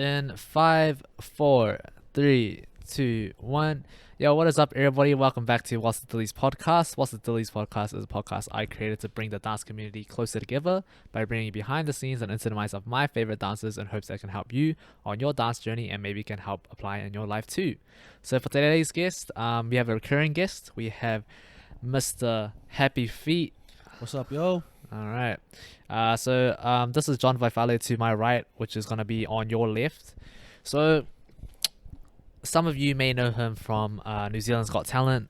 In 5, 4, 3, 2, 1. Yo, what is up, everybody? Welcome back to What's the Dillies podcast. What's the Dillies podcast is a podcast I created to bring the dance community closer together by bringing behind the scenes and insights of my favorite dancers in hopes that can help you on your dance journey and maybe can help apply in your life too. So for today's guest, we have a recurring guest. We have Mr. HappyFeet. What's up, yo? All right. So this is John Vaifale to my right, which is going to be on your left. So some of you may know him from New Zealand's Got Talent.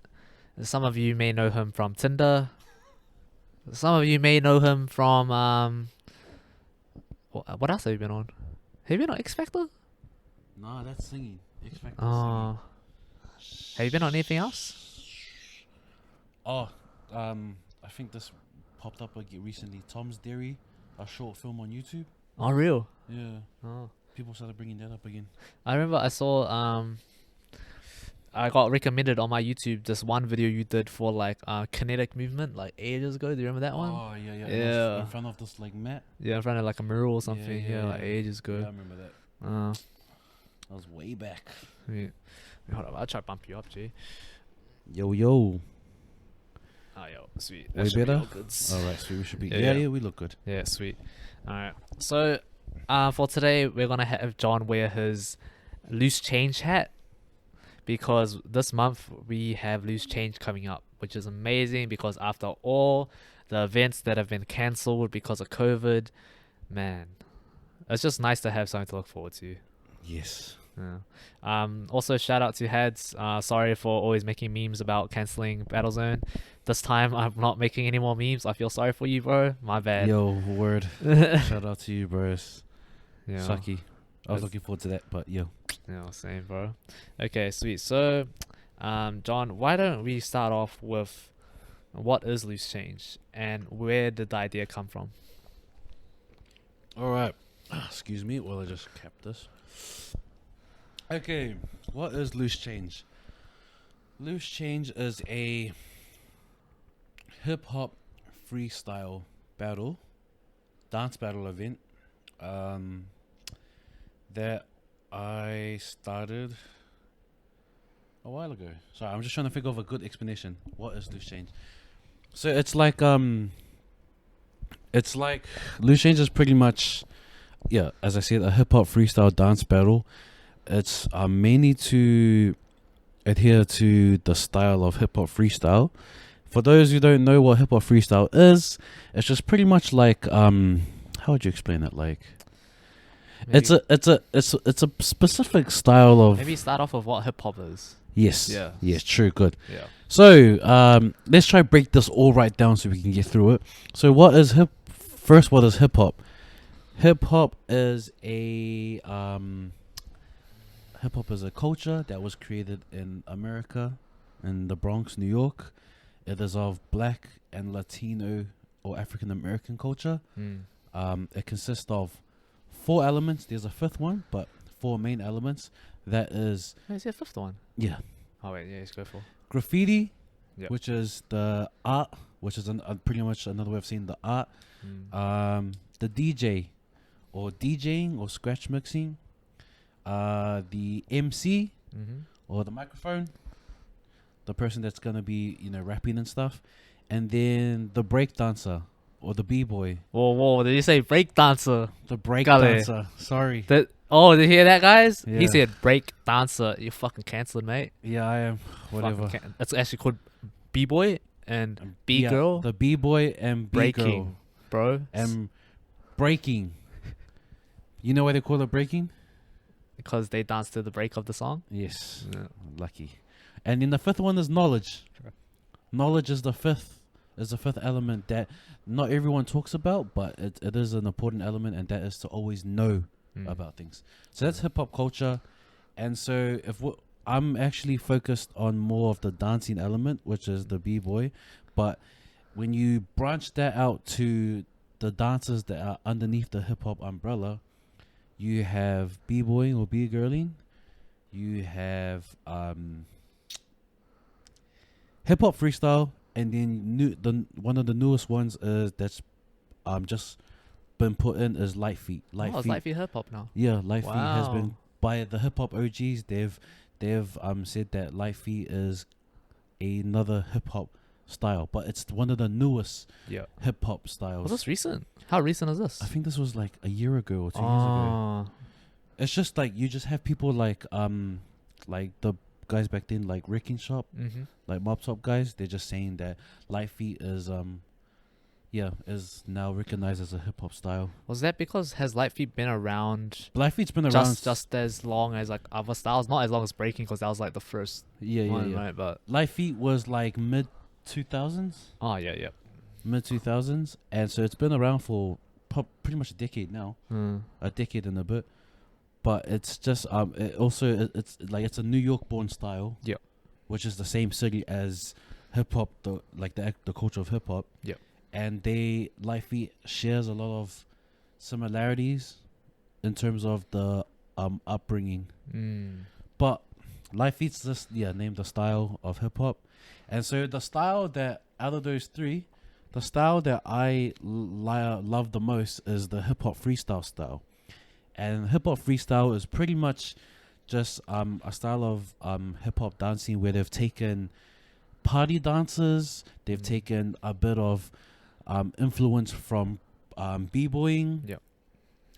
Some of you may know him from Tinder. Some of you may know him from what else have you been on? Have you been on X Factor? Nah, that's singing. X Factor Oh. Have you been on anything else? Oh, I think this popped up recently. Tom's Dairy, a short film on YouTube. Oh, real? Yeah. Oh. People started bringing that up again. I remember I saw I got recommended on my YouTube this one video you did for like kinetic movement like ages ago. Do you remember that one? Oh, yeah. Yeah. In front of this like mat. Yeah, in front of like a mural or something. Yeah, like ages Yeah, I ago. remember that. That was way back. Yeah. Hold on, I'll try to bump you up, G. Yo. Oh, yo, sweet. That Way should be better? all good. Alright, so we should be. Yeah. Yeah, we look good. Yeah, sweet. Alright. So, for today, we're going to have John wear his loose change hat because this month we have loose change coming up, which is amazing because after all the events that have been cancelled because of COVID, man, it's just nice to have something to look forward to. Yes. Yeah. Also, shout out to Hads. Sorry for always making memes about cancelling Battlezone. This time, I'm not making any more memes. I feel sorry for you, bro. My bad. Yo, word. Shout out to you, bros. Yeah. Sucky. I was looking forward to that, but yo. Yeah, same, bro. Okay, sweet. So, John, why don't we start off with what is loose change and where did the idea come from? Alright. Excuse me while I just cap this. Okay, what is loose change? Loose change is a hip hop freestyle battle, dance battle event that I started a while ago. Sorry, I'm just trying to think of a good explanation. What is loose change? So it's like loose change is pretty much, yeah, as I said, a hip hop freestyle dance battle. It's mainly to adhere to the style of hip hop freestyle. For those who don't know what hip hop freestyle is, it's just pretty much like how would you explain it? Like Maybe, it's a specific style of. maybe start off with what hip hop is. Yes. Yeah. Yes. True. Good. Yeah. So let's try break this all right down so we can get through it. So what is hip hop? Hip hop is a culture that was created in America, in the Bronx, New York. It is of Black and Latino or African American culture. It consists of 4 elements. There's a 5th one, but 4 main elements. That is, Is there a 5th one? yeah, Oh, wait, yeah, let's go for. graffiti, Yep. which is the art, which is pretty much another way of saying the art. The DJ, or DJing or scratch mixing. The MC, or the microphone, the person that's gonna be rapping and stuff, and then the break dancer or the b-boy. Whoa, did you say break dancer? The break Got it. dancer. Sorry. Did you hear that, guys? He Yeah. said break dancer. You fucking cancelled, mate. Yeah, I am. Whatever. It's actually called b-boy and b-girl. Yeah, the b-boy and b-girl. Breaking, bro. And breaking. You know why they call it breaking? Because they dance to the break of the song. Yes. Yeah. Lucky. And then the 5th one is knowledge. Sure. Knowledge is the fifth element that not everyone talks about, but it is an important element, and that is to always know about things. So that's hip hop culture. And so I'm actually focused on more of the dancing element, which is the b-boy, but when you branch that out to the dancers that are underneath the hip hop umbrella, you have b-boying or b-girling, you have hip hop freestyle, and then one of the newest ones is that's just been put in is Light Feet. It's Light Feet hip hop now. Yeah, Light Feet has Wow. been by the hip hop OGs. They've said that Light Feet is another hip hop style, but it's one of the newest Yeah. hip hop styles. Was this recent? How recent is this? I think this was like a year ago or 2 years ago. Oh. It's just like you just have people like the guys back then, like Wrecking Shop, Mm-hmm. like Mob Top guys. They're just saying that Light Feet is is now recognized as a hip hop style. Was that because has Light Feet been around Light Feet's been around just as long as like other styles? Not as long as breaking, because that was like the first one, right? But Light Feet was like mid 2000s, mid 2000s, and so it's been around for pretty much a decade now, a decade and a bit. But it's just it's like it's a New York born style, which is the same city as hip hop, the culture of hip hop, and Light Feet shares a lot of similarities in terms of the upbringing, but Light Feet's just named the style of hip hop. And so the style that out of those three, the style that I love the most is the hip hop freestyle style. And hip hop freestyle is pretty much just a style of hip hop dancing where they've taken party dances, they've taken a bit of influence from b-boying,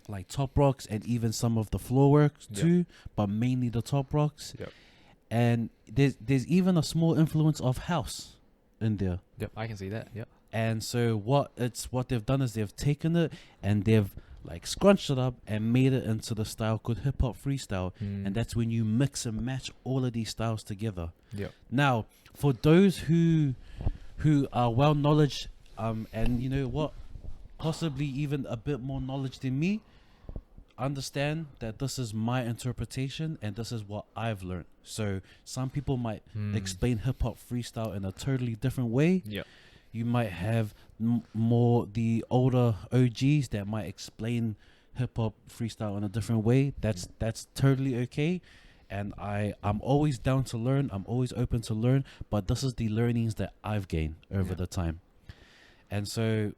like top rocks, and even some of the floor work too, but mainly the top rocks. And there's even a small influence of house in there. I can see that. And so what they've done is they've taken it and they've like scrunched it up and made it into the style called hip hop freestyle. And that's when you mix and match all of these styles together. Now, for those who are well knowledge, and you know what, possibly even a bit more knowledge than me, understand that this is my interpretation and this is what I've learned. So some people might explain hip hop freestyle in a totally different way. You might have more the older OGs that might explain hip hop freestyle in a different way. That's totally okay. And I'm always down to learn. I'm always open to learn. But this is the learnings that I've gained over the time. And so,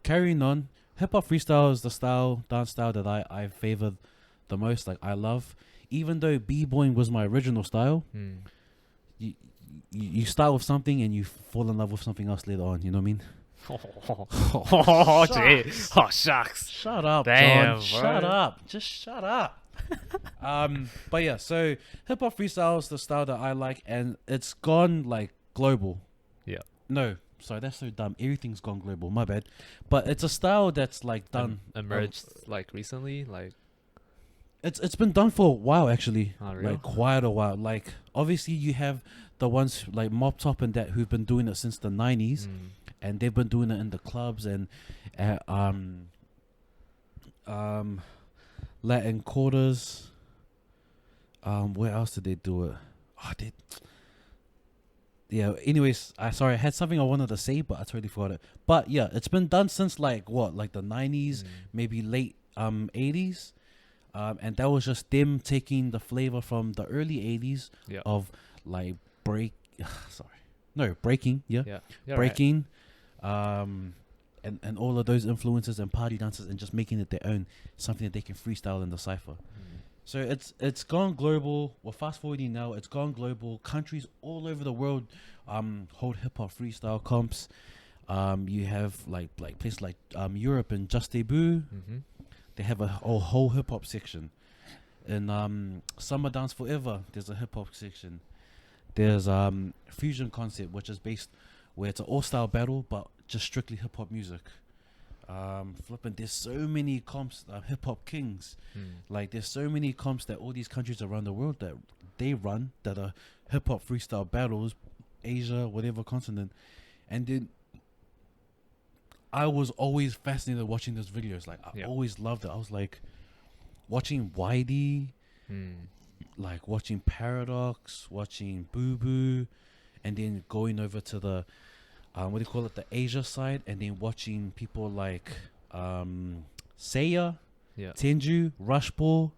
carrying on, hip hop freestyle is the dance style that I favor the most. Like I love, even though b-boying was my original style. You start with something and you fall in love with something else later on. You know what I mean? Oh, jeez. Oh, shucks. Shut up, Damn, John. Shut up. Just shut up. But yeah, so hip hop freestyle is the style that I like, and it's gone like global. No, sorry, that's so dumb. Everything's gone global. My bad. But it's a style that's like done emerged like recently, like. It's been done for a while actually. Oh, really? Like quite a while. Like obviously you have the ones like Mob Top and that who've been doing it since the 90s, and they've been doing it in the clubs and Latin quarters. Where else did they do it? Anyways, I had something I wanted to say, but I totally forgot it. But yeah, it's been done since like the 90s, maybe late 80s. And that was just them taking the flavor from the early 80s of like breaking, breaking, and all of those influences and party dances, and just making it their own, something that they can freestyle in the cypher. So it's gone global. Well, fast forwarding now, it's gone global. Countries all over the world hold hip hop freestyle comps. You have like places like Europe and Just Debut. They have a whole hip hop section. In Summer Dance Forever, there's a hip hop section. There's Fusion Concept, which is based where it's an all style battle, but just strictly hip hop music. There's so many comps, hip hop kings. Like there's so many comps that all these countries around the world that they run that are hip hop freestyle battles, Asia, whatever continent, and then. I was always fascinated watching those videos. Like I always loved it. I was like watching YD, like watching Paradox, watching Boo Boo, and then going over to the the Asia side, and then watching people like Seiya, Tenju, Rushball,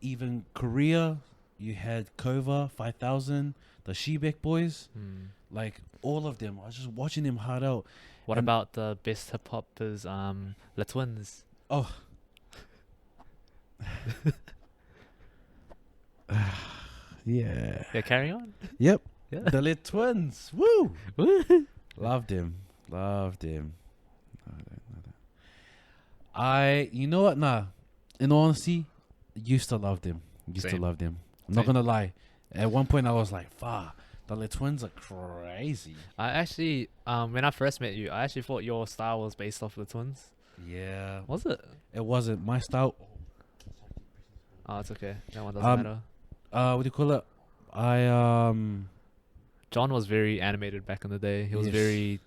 even Korea. You had Kova 5000, the Shebek boys, like all of them. I was just watching them hard out. What And- about the best hip hoppers? The Twins. Oh. Yeah. Yeah, carry on. Yep. Yeah. The Lit Twins. Woo. Woo. Loved him. Loved him. You know what? Nah. In all honesty, used to love them. Used to Same. love them. I'm not Same. gonna lie. At one point, I was like, "Fuck, the Lit Twins are crazy." I actually, when I first met you, I actually thought your style was based off the Twins. Yeah. Was it? It wasn't my style. Oh, it's okay. That one doesn't matter. What do you call it? John was very animated back in the day. He was Yes. very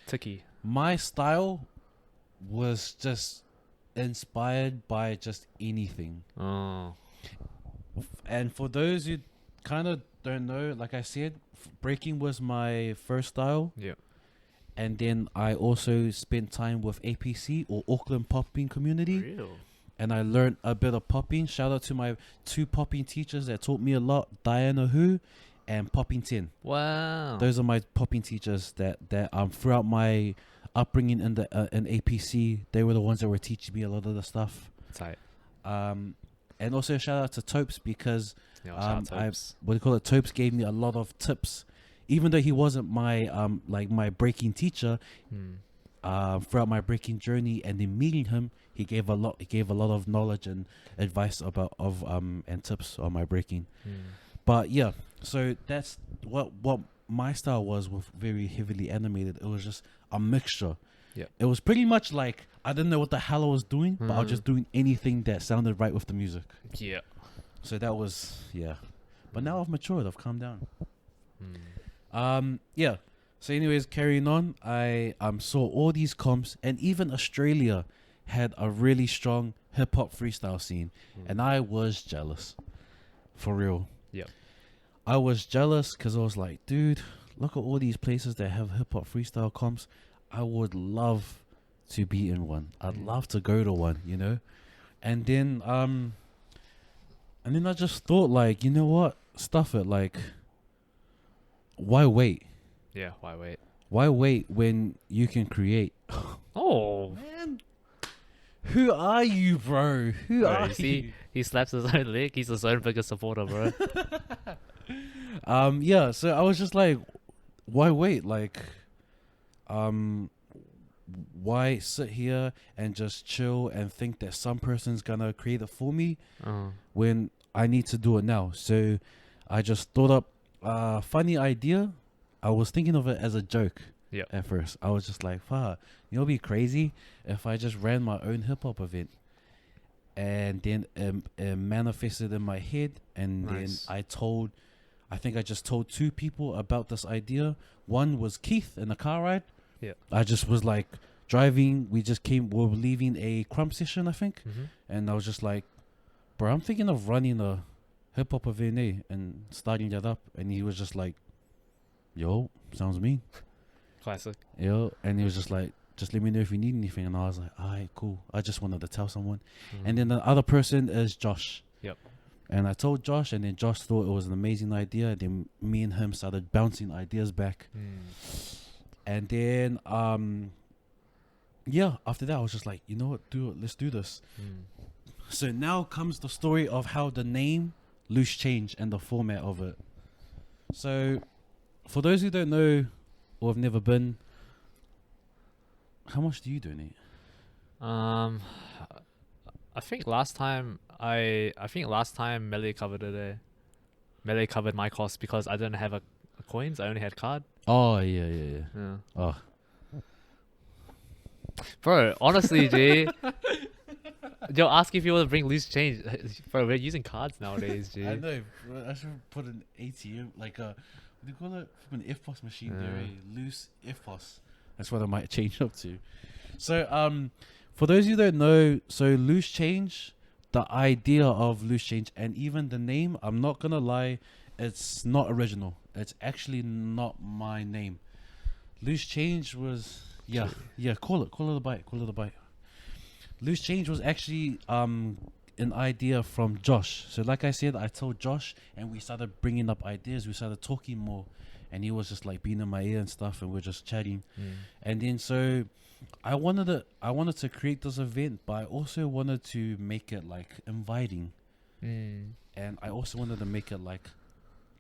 ticky. My style was just inspired by just anything. Oh. And for those who kind of don't know, like I said, breaking was my first style. Yeah. And then I also spent time with APC, or Auckland Popping Community. Real. And I learned a bit of popping. Shout out to my 2 popping teachers that taught me a lot, Diana Hu and Popping 10. Wow. Those are my popping teachers that throughout my upbringing in the in APC, they were the ones that were teaching me a lot of the stuff. Tight. And also shout out to Topes, because Yeah, shout out Topes. what do you call it? Topes gave me a lot of tips, even though he wasn't my like my breaking teacher. Throughout my breaking journey, and then meeting him, he gave a lot of knowledge and advice and tips on my breaking. But yeah, so that's what my style was, with very heavily animated. It was just a mixture. Yeah. It was pretty much like I didn't know what the hell I was doing, but I was just doing anything that sounded right with the music. Yeah. So that was, yeah. But now I've matured, I've calmed down. Yeah. So anyways, carrying on, I saw all these comps, and even Australia had a really strong hip hop freestyle scene, and I was jealous. For real. Yep. I was jealous because I was like, dude, look at all these places that have hip hop freestyle comps. I would love to be in one. I'd love to go to one, you know? And then I just thought, like, you know what? Stuff it. Like, why wait? Yeah, why wait? Why wait when you can create? Oh, Man, who are you, bro? Who bro, are you see, you? he slaps his own leg. He's his own biggest supporter, bro. Yeah, so I was just like, why wait? Like, why sit here and just chill and think that some person's gonna create it for me when I need to do it now? So I just thought up a funny idea. I was thinking of it as a joke. Yep. At first, I was just like, "Fuck, you know, it'd be crazy if I just ran my own hip hop event." And then it manifested in my head, and Nice. then I think I just told 2 people about this idea. One was Keith in a car ride. Yeah. I just was like driving. We were leaving a crump session, I think, and I was just like, "Bro, I'm thinking of running a hip hop event, and starting that up." And he was just like, "Yo, sounds mean." Classic. Yo, and he was just like, "Just let me know if you need anything." And I was like, "Alright, cool." I just wanted to tell someone. And then the other person is Josh. Yep. And I told Josh, and then Josh thought it was an amazing idea. And then me and him started bouncing ideas back. And then, yeah, after that, I was just like, you know what, let's do this. So now comes the story of how the name Loose Change and the format of it. So, for those who don't know or have never been, how much do you donate? I think last time Melee covered it. Melee covered my cost because I didn't have a coins. I only had card. Oh, yeah. Yeah. Oh. Bro, honestly, G. Yo, ask if you want to bring loose change. Bro, we're using cards nowadays, G. I know, bro, I should put an ATM, like a, what do you call it? From an FPOS machine there, a loose FPOS. That's what I might change up to. So, for those who don't know, so loose change, the idea of loose change, and even the name, I'm not gonna lie, it's not original. It's actually not my name. Loose change was, yeah, call it a bite. Loose change was actually an idea from Josh. So like I said, I told Josh, and we started bringing up ideas. We started talking more, and he was just like being in my ear and stuff, and we're just chatting. Mm. And then so I wanted to create this event, but I also wanted to make it like inviting, Mm. and I also wanted to make it like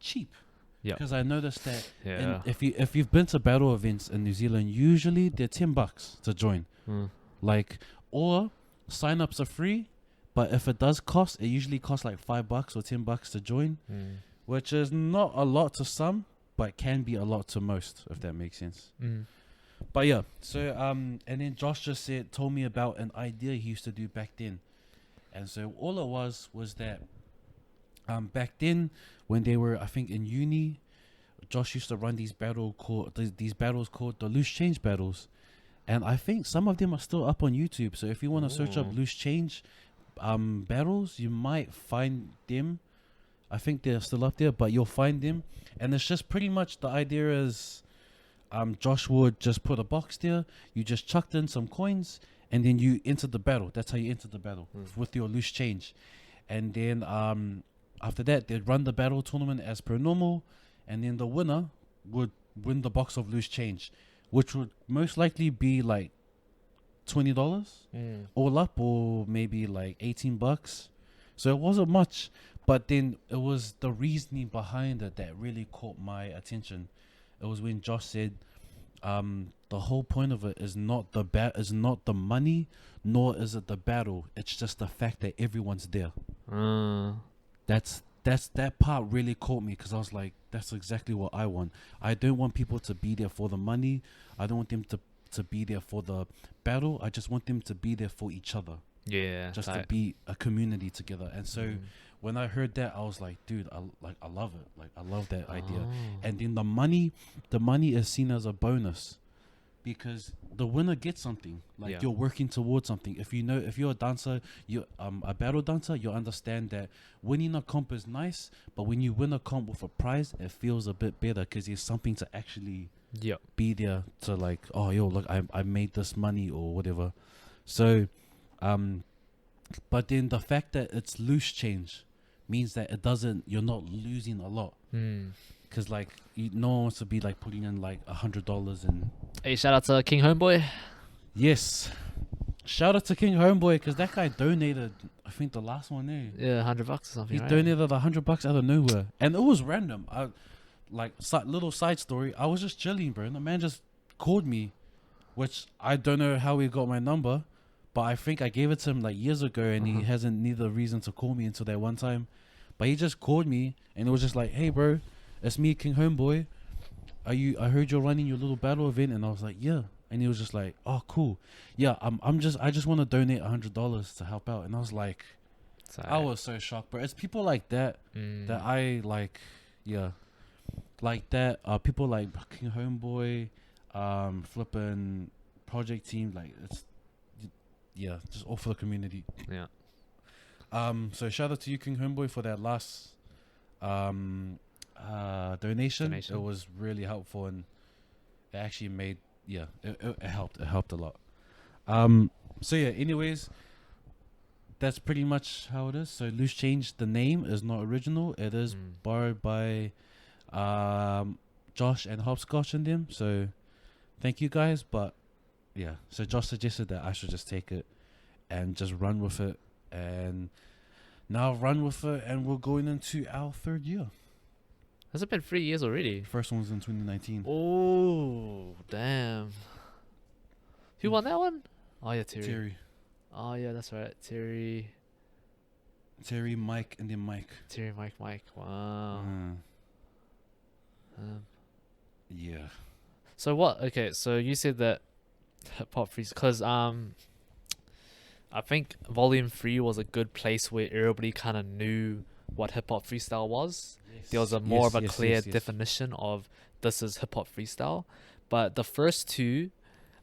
cheap. Yep. Because I noticed that Yeah. if you've been to battle events in New Zealand, usually they're $10 to join. Mm. Like, or sign-ups are free, but if it does cost, it usually costs like $5 or $10 to join, Mm. which is not a lot to some, but can be a lot to most, if that makes sense. Mm. But yeah, so and then Josh just told me about an idea he used to do back then, and so all it was that back then when they were, I think, in uni, Josh used to run these battles called the loose change battles, and I think some of them are still up on YouTube. So if you want to search up Ooh. loose change battles, you might find them. I think they're still up there, but you'll find them, and it's just pretty much the idea is, Josh would just put a box there, you just chucked in some coins, and then you enter the battle. That's how you enter the battle, with your loose change, and then after that they'd run the battle tournament as per normal, and then the winner would win the box of loose change, which would most likely be like $20 all up, or maybe like $18. So it wasn't much, but then it was the reasoning behind it that really caught my attention. It was when Josh said, the whole point of it is not the money, nor is it the battle. It's just the fact that everyone's there. That part really caught me, because I was like, that's exactly what I want. I don't want people to be there for the money. I don't want them to be there for the battle. I just want them to be there for each other. Yeah. Just to be a community together. And so when I heard that, I was like, dude, I love it. Like, I love that idea. And then the money is seen as a bonus, because the winner gets something. Like, you're working towards something. If you're a dancer, you're a battle dancer, you'll understand that winning a comp is nice, but when you win a comp with a prize, it feels a bit better, because there's something to actually be there to, like, oh, yo, look, I made this money or whatever. So but then the fact that it's loose change means that you're not losing a lot, because like no one wants to be like putting in like $100 and Hey, shout out to King Homeboy. yes, shout out to King Homeboy, because that guy donated, I think the last one there, Yeah, $100 or something. he Right? donated $100 out of nowhere, and it was random. Little side story, I was just chilling, bro, and the man just called me, which I don't know how he got my number, but I think I gave it to him like years ago, and he hasn't neither reason to call me until that one time. But he just called me, and it was just like, hey bro, it's me, King Homeboy. I heard you're running your little battle event, and I was like, yeah. And he was just like, oh cool. Yeah, I just want to donate $100 to help out. And I was like, I was so shocked, bro. It's people like that that I like, yeah. Like that, people like King Homeboy, flipping project team, like it's just all for the community. Yeah. So shout out to you, King Homeboy, for that last donation. It was really helpful, and it actually made it helped a lot. So yeah, anyways, that's pretty much how it is. So Loose Change, the name is not original. It is borrowed by Josh and Hopscotch and them. So thank you guys, but yeah, so Josh suggested that I should just take it and just run with it, and now run with it, and we're going into our third year. Has it been 3 years already? First one was in 2019. Oh, damn. Who won that one? Oh, yeah, Terry. Oh, yeah, that's right. Terry, Mike, and then Mike. Terry, Mike. Wow. Yeah. So what? Okay, so you said that hip hop freestyle, because I think Volume 3 was a good place where everybody kind of knew what hip hop freestyle was. Yes. There was a more of a clear definition of this is hip hop freestyle. But the first two,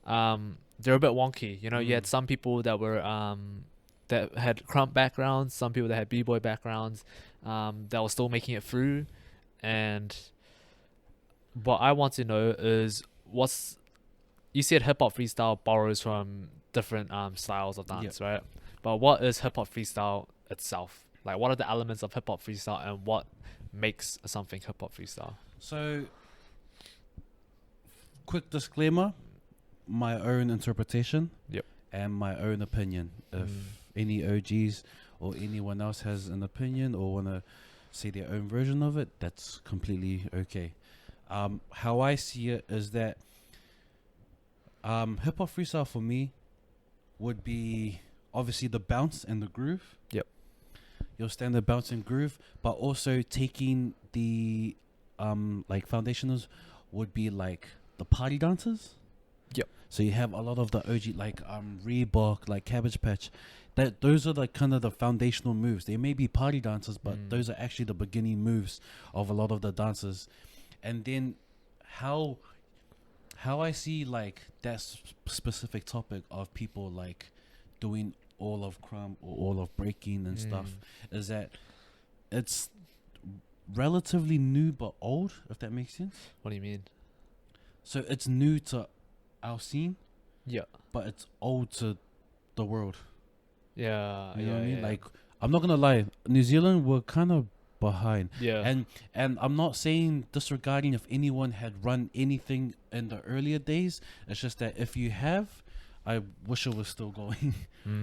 they're a bit wonky. You know, you had some people that were that had crump backgrounds, some people that had b-boy backgrounds, that were still making it through. And what I want to know is, you said hip hop freestyle borrows from different styles of dance, right? But what is hip hop freestyle itself? Like, what are the elements of hip hop freestyle, and what makes something hip hop freestyle? So quick disclaimer, my own interpretation. Yep. And my own opinion. If any OGs or anyone else has an opinion or want to say their own version of it, that's completely okay. How I see it is that hip hop freestyle for me would be obviously the bounce and the groove. Yep. Your standard bounce and groove, but also taking the like foundationals would be like the party dancers. Yep. So you have a lot of the OG like Reebok, like Cabbage Patch. That those are the kind of the foundational moves. They may be party dancers, but those are actually the beginning moves of a lot of the dancers. And then how I see like that specific topic of people like doing all of crumb or all of breaking and stuff is that it's relatively new but old, if that makes sense. What do you mean? So it's new to our scene, Yeah. but it's old to the world. Yeah. You know what I mean? Like, I'm not gonna lie, New Zealand were kind of behind. Yeah. And I'm not saying disregarding if anyone had run anything in the earlier days. It's just that if you have, I wish it was still going,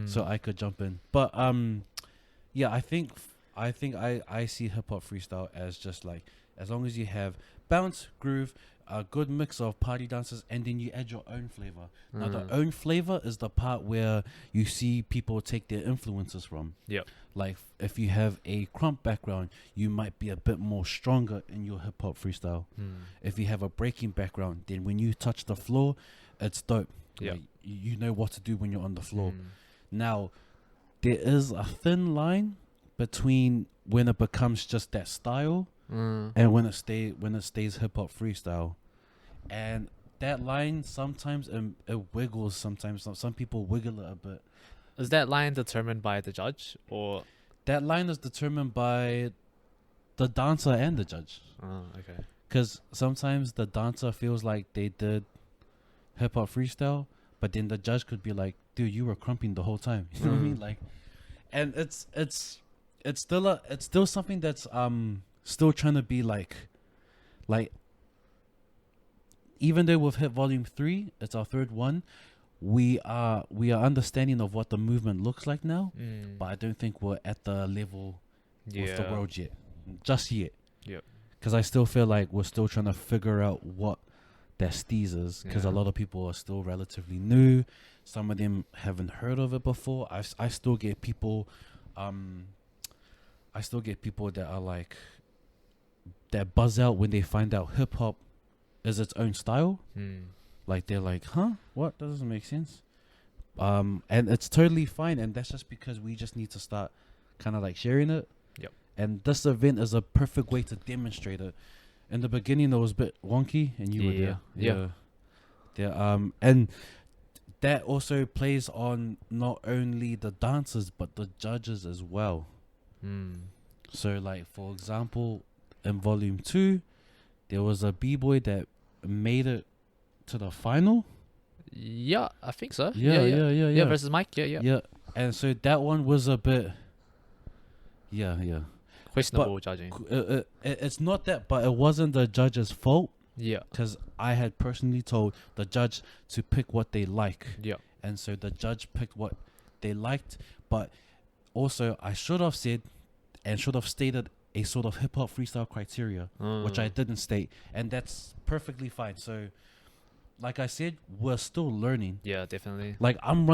so I could jump in. But yeah, I think I see hip hop freestyle as just like, as long as you have bounce, groove, a good mix of party dances, and then you add your own flavor. Now the own flavor is the part where you see people take their influences from. Yep. Like if you have a crump background, you might be a bit more stronger in your hip hop freestyle. If you have a breaking background, then when you touch the floor, it's dope. Yeah. Like, you know what to do when you're on the floor. Now, there is a thin line between when it becomes just that style and when it stays hip hop freestyle. And that line sometimes it wiggles. Sometimes some people wiggle it a bit. Is that line determined by the judge or? That line is determined by the dancer and the judge. Oh, okay. Because sometimes the dancer feels like they did hip hop freestyle, but then the judge could be like, "Dude, you were crumping the whole time." You know what I mean? Like, and it's still something that's still trying to be like even though we've hit volume 3, it's our third one. We are understanding of what the movement looks like now, but I don't think we're at the level of the world yet, just yet. Yep. Because I still feel like we're still trying to figure out what their steez is. Because a lot of people are still relatively new. Some of them haven't heard of it before. I still get people, that are like, that buzz out when they find out hip hop is its own style. Like they're like, huh? What? That doesn't make sense. And it's totally fine. And that's just because we just need to start kind of like sharing it. Yep. And this event is a perfect way to demonstrate it. In the beginning, it was a bit wonky, and you were there. Yeah. And that also plays on not only the dancers but the judges as well. So, like for example, in volume 2, there was a b-boy that made it to the final. Yeah, I think so. Yeah. Versus Mike. Yeah. And so that one was a bit, questionable judging. It's not that, but it wasn't the judge's fault. Yeah. Because I had personally told the judge to pick what they like. Yeah. And so the judge picked what they liked. But also, I should have said and should have stated a sort of hip hop freestyle criteria, which I didn't state. And that's perfectly fine. So, like I said, we're still learning. Yeah, definitely. Like I'm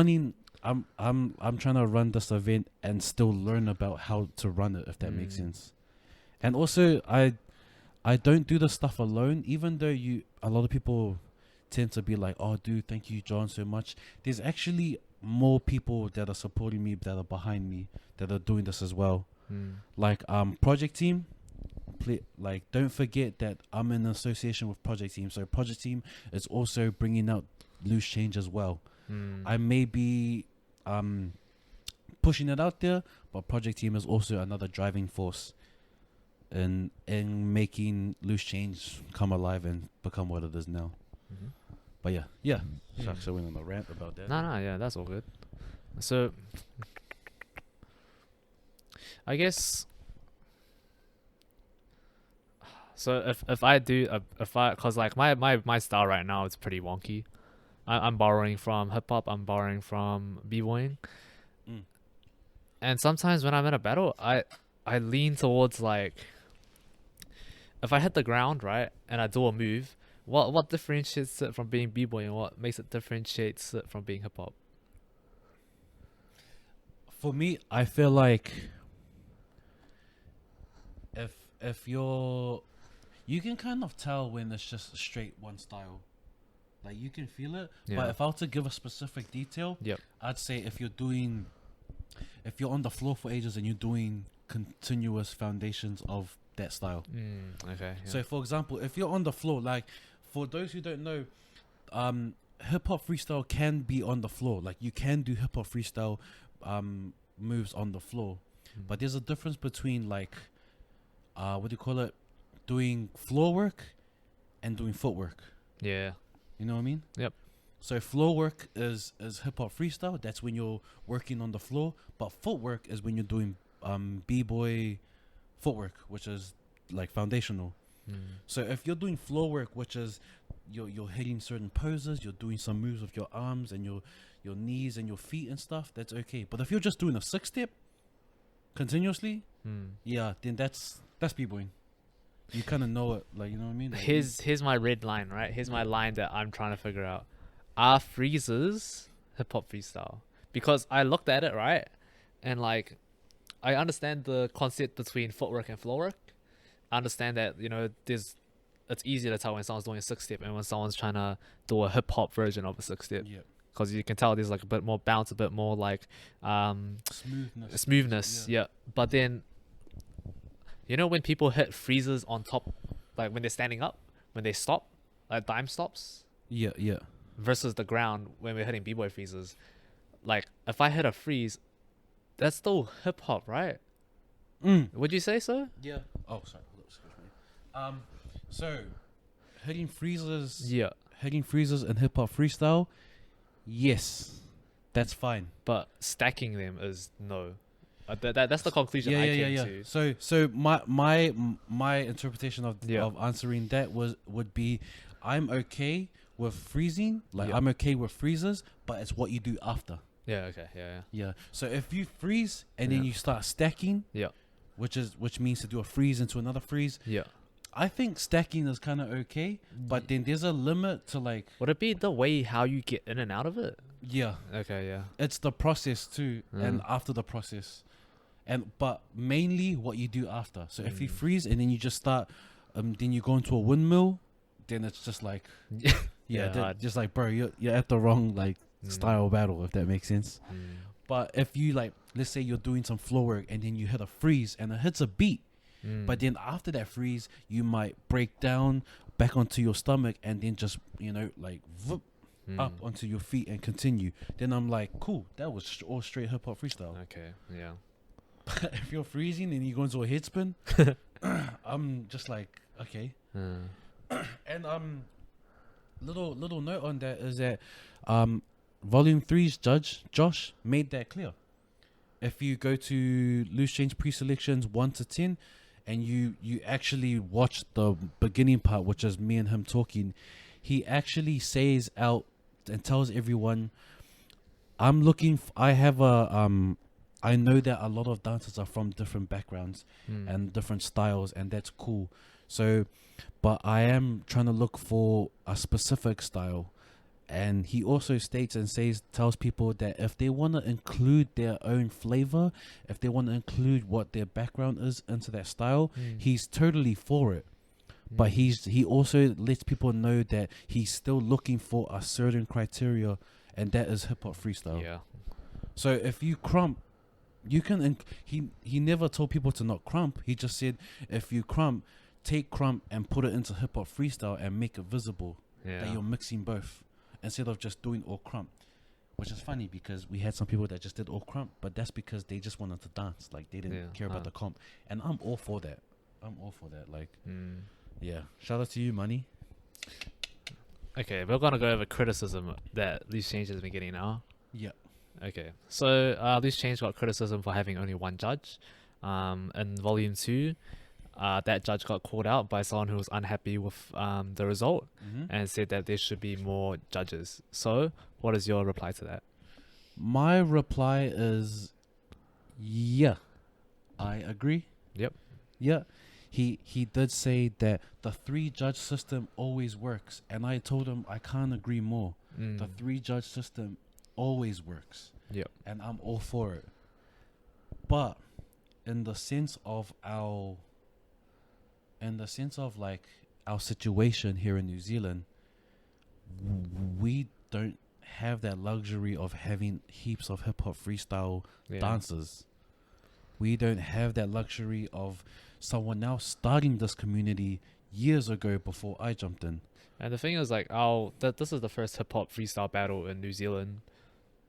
trying to run this event and still learn about how to run it, if that makes sense. And also, I don't do the stuff alone, even though a lot of people tend to be like, "Oh, dude, thank you, John, so much." There's actually more people that are supporting me, that are behind me, that are doing this as well. Like Project Team, like don't forget that I'm in association with Project Team. So Project Team is also bringing out Loose Change as well. I may be pushing it out there, but Project Team is also another driving force in making Loose Change come alive and become what it is now. But yeah. Shucks, I went on a rant about that. No, yeah, that's all good. So, I guess So if I do if I cause like my style right now is pretty wonky. I'm borrowing from hip hop. I'm borrowing from b-boying. Mm. And sometimes when I'm in a battle, I lean towards like if I hit the ground right and I do a move, what differentiates it from being b-boy and what makes it differentiates it from being hip hop? For me, I feel like if you can kind of tell when it's just a straight one style. Like you can feel it. Yeah. But if I were to give a specific detail, Yep. I'd say if you're on the floor for ages and you're doing continuous foundations of that style. Okay. Yeah. So for example, if you're on the floor, like for those who don't know, hip hop freestyle can be on the floor. Like you can do hip hop freestyle moves on the floor. But there's a difference between like what do you call it? Doing floor work and doing footwork. yeah. You know what I mean? Yep. So floor work is hip hop freestyle. That's when you're working on the floor. But footwork is when you're doing b-boy footwork, which is like foundational. So if you're doing floor work, which is you're hitting certain poses, you're doing some moves with your arms and your knees and your feet and stuff, that's okay. But if you're just doing a 6-step continuously, yeah, then that's b-boying. You kind of know it, like, you know what I mean? Like, Here's my red line, right? Here's my line that I'm trying to figure out. Are freezes hip hop freestyle? Because I looked at it, right? And like I understand the concept between footwork and floor work. I understand that, it's easier to tell when someone's doing a 6-step and when someone's trying to do a hip hop version of a 6-step. yeah, Because you can tell there's like a bit more bounce, a bit more like smoothness. Yeah. But then, when people hit freezes on top, like when they're standing up, when they stop, like dime stops, yeah. versus the ground when we're hitting b-boy freezes. Like if I hit a freeze, that's still hip hop, right? Would you say so? Yeah. Oh, sorry. Excuse me. So hitting freezes. Yeah. Hitting freezes in hip hop freestyle. Yes, that's fine. But stacking them is no. That's the conclusion I came to. So my interpretation of answering that would be, I'm okay with freezing. Like I'm okay with freezes, but it's what you do after. Yeah. Okay. Yeah. Yeah. So if you freeze and then you start stacking, which means to do a freeze into another freeze. Yeah. I think stacking is kind of okay, but then there's a limit to like. Would it be the way how you get in and out of it? Yeah. Okay. Yeah. It's the process too, and after the process, but mainly what you do after. So if you freeze and then you just start, then you go into a windmill, then it's just like, just like, bro, you're at the wrong like style battle, if that makes sense. But if you like, let's say you're doing some floor work and then you hit a freeze and it hits a beat, but then after that freeze, you might break down back onto your stomach and then just like up onto your feet and continue. Then I'm like, cool, that was all straight hip hop freestyle. Okay. Yeah. If you're freezing and you go into a head spin, I'm just like, okay. And little note on that is that Volume 3's judge Josh made that clear. If you go to Loose Change pre-selections 1 to 10 and you actually watch the beginning part, which is me and him talking, he actually says out and tells everyone, I know that a lot of dancers are from different backgrounds and different styles, and that's cool. So, but I am trying to look for a specific style. And he also states and tells people that if they want to include their own flavor, if they want to include what their background is into that style, he's totally for it. But he also lets people know that he's still looking for a certain criteria, and that is hip hop freestyle. Yeah. So if you crump, you can. He never told people to not crump. He just said if you crump, take crump and put it into hip hop freestyle and make it visible that you're mixing both, instead of just doing all crump. Which is funny because we had some people that just did all crump, but that's because they just wanted to dance. Like they didn't care about the comp. And I'm all for that. Like, yeah. Shout out to you, Money. Okay, we're gonna go over criticism that Loose Change has been getting now. Yeah. Okay, so Loose Change got criticism for having only one judge. In Volume 2, that judge got called out by someone who was unhappy with the result and said that there should be more judges. So, what is your reply to that? My reply is, yeah, I agree. Yep. Yeah. He did say that the 3-judge system always works, and I told him I can't agree more. The 3-judge system always works. Yep. And I'm all for it. But in the sense of like our situation here in New Zealand, we don't have that luxury of having heaps of hip hop freestyle dancers. We don't have that luxury of someone else starting this community years ago before I jumped in. And the thing is, like, this is the first hip hop freestyle battle in New Zealand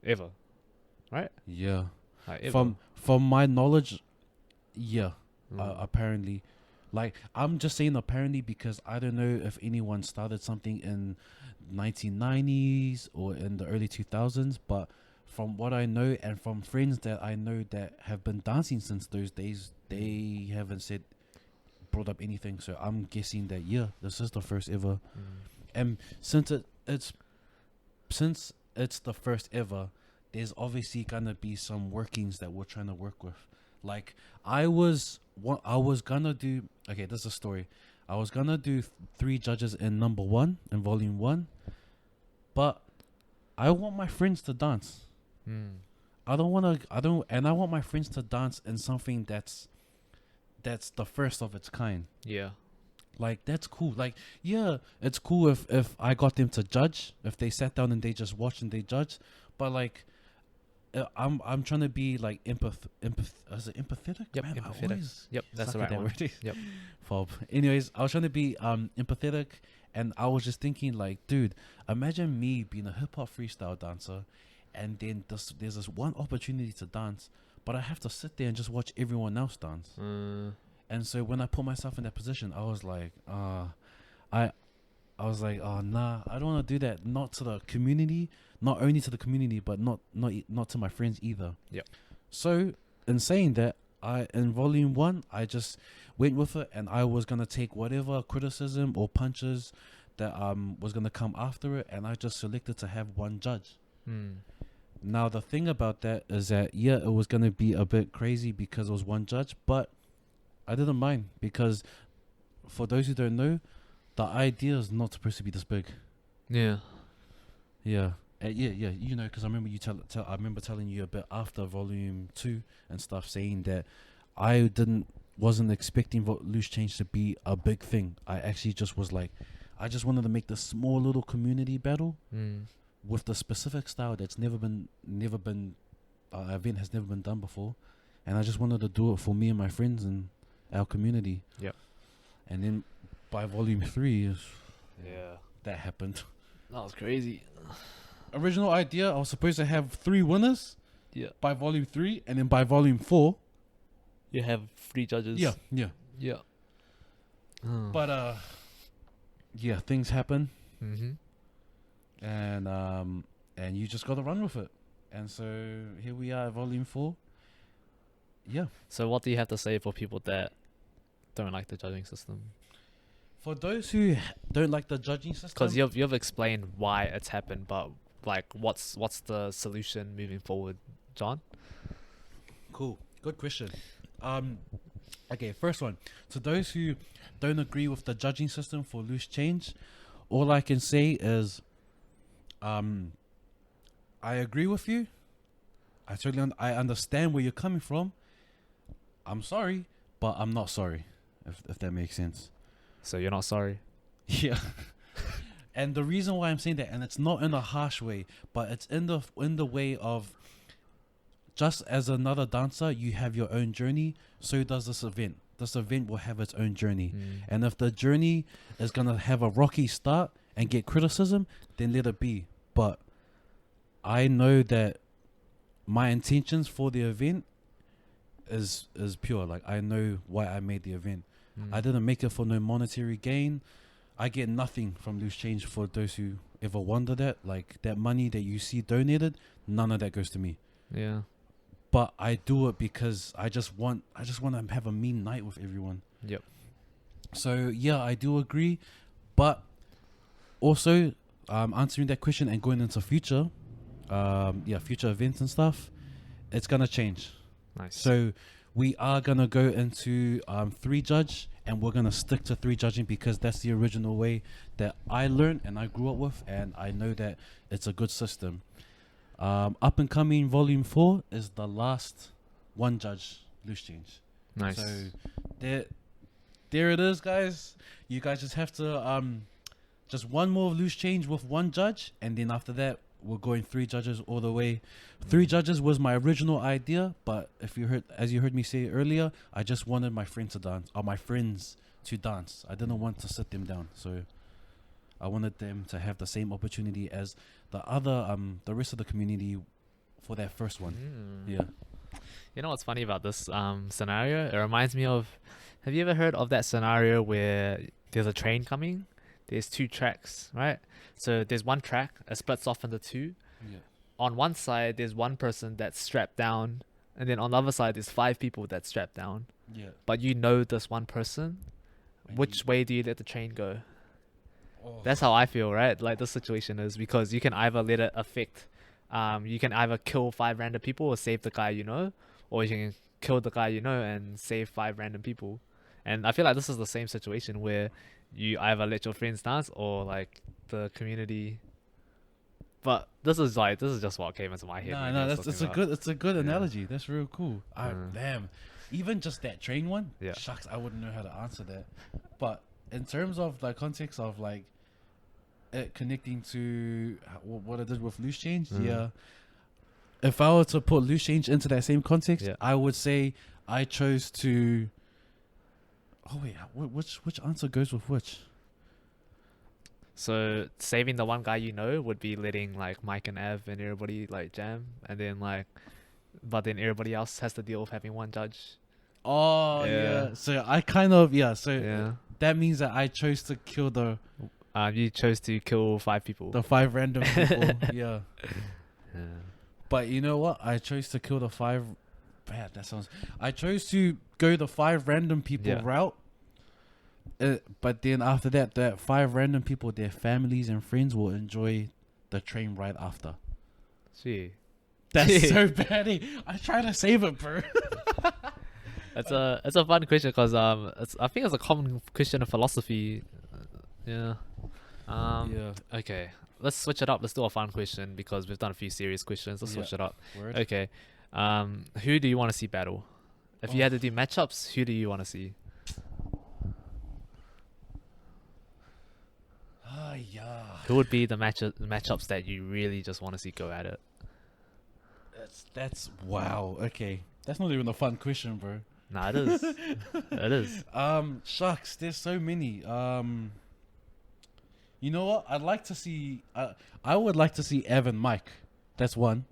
ever, right? Yeah. Like, ever. From my knowledge, yeah. Apparently, like, I'm just saying apparently because I don't know if anyone started something in 1990s or in the early 2000s, but from what I know and from friends that I know that have been dancing since those days, they haven't brought up anything. So I'm guessing that this is the first ever. And since it's the first ever, there's obviously gonna be some workings that we're trying to work with. Like I was gonna do. Okay, this is a story. I was gonna do 3 judges in number 1 in volume 1, but I want my friends to dance. I want my friends to dance in something that's the first of its kind. Yeah. Like that's cool. Like it's cool if I got them to judge, if they sat down and they just watched and they judged. But like I'm trying to be like is it empathetic? Yep, Man, empathetic. Yep, that's the right one. Word. Yep. Fob. Anyways, I was trying to be empathetic, and I was just thinking like, dude, imagine me being a hip hop freestyle dancer, and then there's this one opportunity to dance, but I have to sit there and just watch everyone else dance. And so when I put myself in that position, I was like, I was like, oh nah, I don't want to do that. Not to the community, not only to the community, but not to my friends either. Yep. So in saying that, in volume 1, I just went with it, and I was gonna take whatever criticism or punches that was gonna come after it, and I just selected to have 1 judge. Now the thing about that is that it was gonna be a bit crazy because it was 1 judge, but I didn't mind, because for those who don't know, the idea is not supposed to be this big. Yeah. Yeah. You know, because I remember I remember telling you a bit after volume 2 and stuff, saying that I wasn't expecting Loose Change to be a big thing. I actually just was like, I just wanted to make this small little community battle with the specific style that's never been event has never been done before, and I just wanted to do it for me and my friends and our community. Yep. And then by volume 3 Yeah. that happened. That was crazy. Original idea, I was supposed to have 3 winners. Yeah. By volume 3, and then by volume 4, You have 3 judges. yeah. Yeah. But things happen, Mm-hmm. and you just got to run with it. And so here we are at volume 4. Yeah. So what do you have to say for people that don't like the judging system? For those who don't like the judging system, Because you've explained why it's happened, but like what's the solution moving forward, John? Cool. Good question. Okay, first one. To those who don't agree with the judging system for Loose Change, all I can say is, I agree with you. I understand where you're coming from. I'm sorry, but I'm not sorry, if that makes sense. So you're not sorry? Yeah. And the reason why I'm saying that, and it's not in a harsh way, but it's in the way of, just as another dancer, you have your own journey, so does this event. This event will have its own journey. And if the journey is going to have a rocky start and get criticism, then let it be. But I know that my intentions for the event is pure. Like, I know why I made the event. I didn't make it for no monetary gain. I get nothing from Loose Change, for those who ever wonder that. Like, that money that you see donated, none of that goes to me. Yeah. but I do it because I just want to have a mean night with everyone. Yep. So yeah, I do agree, but also answering that question and going into future, future events and stuff, it's gonna change. Nice. So we are gonna go into 3 judge, and we're gonna stick to 3 judging because that's the original way that I learned and I grew up with, and I know that it's a good system. Up and coming volume 4 is the last 1 judge loose change. Nice. So there it is, guys. You guys just have to just 1 more loose change with 1 judge, and then after that we're going 3 judges all the way. 3 judges was my original idea, but as you heard me say earlier, I just wanted my friends to dance. I didn't want to sit them down, so I wanted them to have the same opportunity as the rest of the community for that first one. Yeah. You know what's funny about this scenario? It reminds me of, have you ever heard of that scenario where there's a train coming? There's 2 tracks, right? So there's 1 track, it splits off into 2. Yeah. On one side, there's 1 person that's strapped down, and then on the other side, there's 5 people that's strapped down. Yeah. But you know this 1 person. Which way do you let the train go? Oh. That's how I feel, right? Like this situation is because you can either let it affect, you can either kill 5 random people or save the guy you know, or you can kill the guy you know and save 5 random people. And I feel like this is the same situation where you either let your friends dance or like the community. But this is just what came into my head. No, it's a good analogy. That's real cool. Damn, even just that train one. Yeah. Shucks, I wouldn't know how to answer that. But in terms of like context of like it connecting to what I did with loose change, yeah. If I were to put loose change into that same context, I would say I chose to. Oh wait, which answer goes with which? So saving the 1 guy you know would be letting like Mike and Ev and everybody like jam, and then but then everybody else has to deal with having 1 judge. Oh yeah. So I that means that I chose to kill you chose to kill 5 people. The 5 random people. Yeah. But you know what? I chose to kill the 5. Bad. I chose to go the 5 random people route. But then after that 5 random people, their families and friends will enjoy the train ride after. Gee. That's so bad. I try to save it, bro. It's a fun question because I think it's a common question of philosophy. Okay, let's switch it up. Let's do a fun question because we've done a few serious questions. Let's switch it up. Word. Okay, who do you want to see battle? If you had to do matchups, who do you want to see? Who would be the matchups that you really just want to see go at it? That's wow. Okay, that's not even a fun question, bro. Nah, it is. It is. Shucks, there's so many. You know what? I'd like to see. I would like to see Ev and Mike. That's one.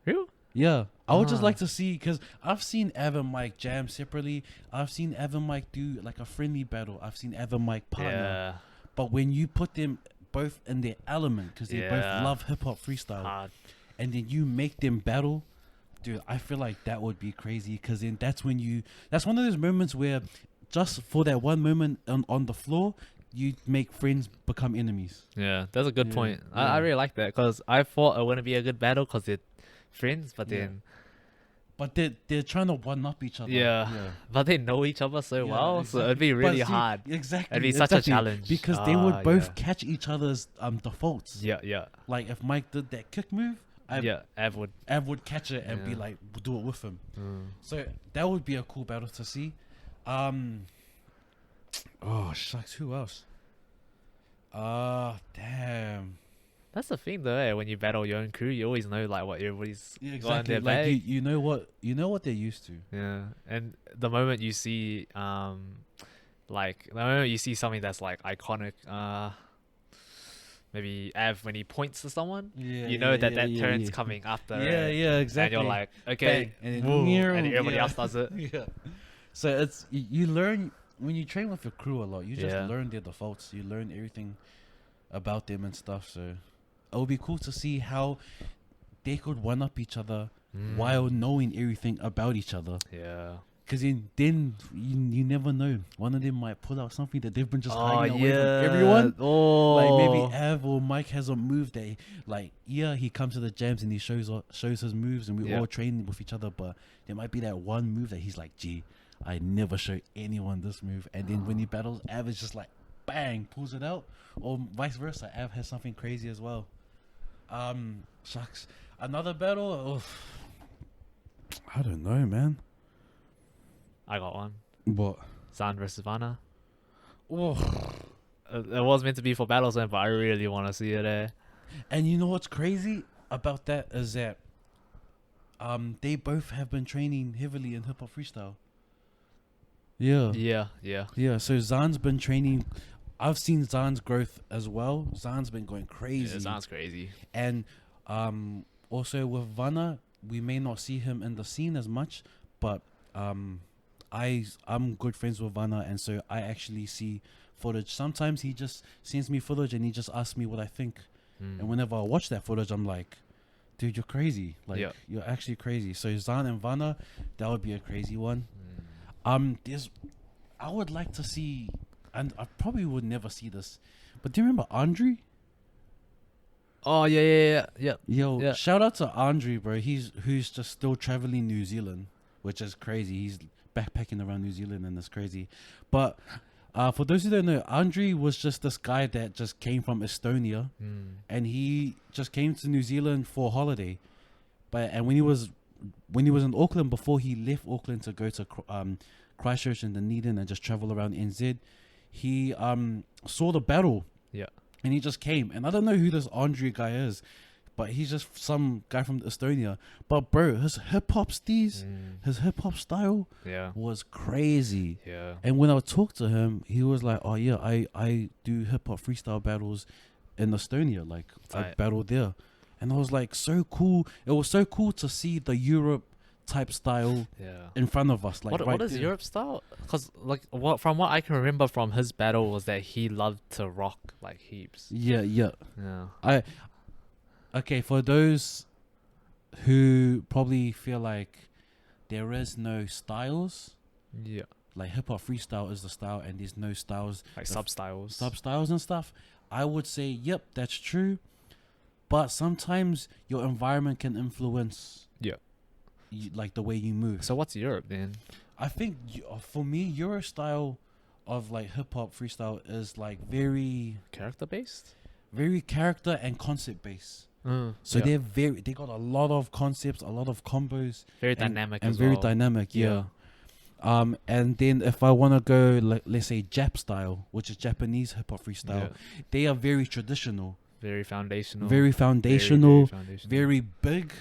Who? Yeah, I would just like to see, because I've seen Ev and Mike jam separately. I've seen Ev and Mike do like a friendly battle. I've seen Ev and Mike partner. Yeah. But when you put them both in their element, because they both love hip hop freestyle, and then you make them battle, dude, I feel like that would be crazy. Because then that's one of those moments where just for that one moment on the floor, you make friends become enemies. Yeah, that's a good point. I really like that because I thought it wouldn't be a good battle because they're friends, but then. But they're trying to one up each other. Yeah. But they know each other so well, exactly. So it'd be really hard. Exactly. It'd be such a challenge because they would both catch each other's defaults. Yeah. Like if Mike did that kick move, Ev would catch it and be like, do it with him. So that would be a cool battle to see. Oh shucks, who else? Damn. That's the thing though, when you battle your own crew, you always know like what everybody's got in their like bag. you know what they're used to. Yeah. And the moment you see something that's like iconic, maybe Av when he points to someone, you know that turn's coming after. Yeah, exactly. And you're like, okay, and everybody else does it. Yeah. So it's you learn when you train with your crew a lot. You just learn their defaults. You learn everything about them and stuff. So it would be cool to see how they could one up each other while knowing everything about each other. Yeah. Because then you never know. One of them might pull out something that they've been just Oh hiding away yeah. from everyone. Oh. Like maybe Av or Mike has a move that, he comes to the jams and he shows his moves and we all train with each other. But there might be that one move that he's like, gee, I never show anyone this move. And then when he battles, Av is just like, bang, pulls it out. Or vice versa. Av has something crazy as well. Shucks. Another battle? I don't know, man. I got one. What? Zan versus Vanna. Oh. It was meant to be for Battles, but I really want to see it there. And you know what's crazy about that is that they both have been training heavily in hip hop freestyle. Yeah. Yeah, so Zan's been training. I've seen Zan's growth as well. Zan's been going crazy. Yeah, Zan's crazy. And also with Vanna, we may not see him in the scene as much, but I'm good friends with Vanna, and so I actually see footage. Sometimes he just sends me footage and he just asks me what I think. And whenever I watch that footage, I'm like, dude, you're crazy. Like, you're actually crazy. So Zan and Vanna, that would be a crazy one. I would like to see, and I probably would never see this, but do you remember Andre? Oh yeah. Yo, shout out to Andre, bro. Who's just still traveling New Zealand, which is crazy. He's backpacking around New Zealand, and that's crazy. But for those who don't know, Andre was just this guy that just came from Estonia, and he just came to New Zealand for a holiday. And when he was in Auckland, before he left Auckland to go to Christchurch and Dunedin and just travel around NZ, he saw the battle. Yeah. And he just came. And I don't know who this Andre guy is, but he's just some guy from Estonia. But bro, his hip hop his hip hop style was crazy. Yeah. And when I talked to him, he was like, oh yeah, I do hip hop freestyle battles in Estonia. Like I battled there. And I was like, so cool. It was so cool to see the Europe type style in front of us. Like what is Europe style? Because from what I can remember from his battle was that he loved to rock like heaps. Yeah. Okay, for those who probably feel like there is no styles, like hip hop freestyle is the style, and there's no styles, like sub styles and stuff. I would say, yep, that's true. But sometimes your environment can influence like the way you move. So what's Europe then? I think for me, Euro style of like hip hop freestyle is like very character based, very character and concept based. So they got a lot of concepts, a lot of combos, very dynamic and as very well. dynamic. And then if I want to go let's say Jap style, which is Japanese hip hop freestyle, they are very traditional, very foundational, very big.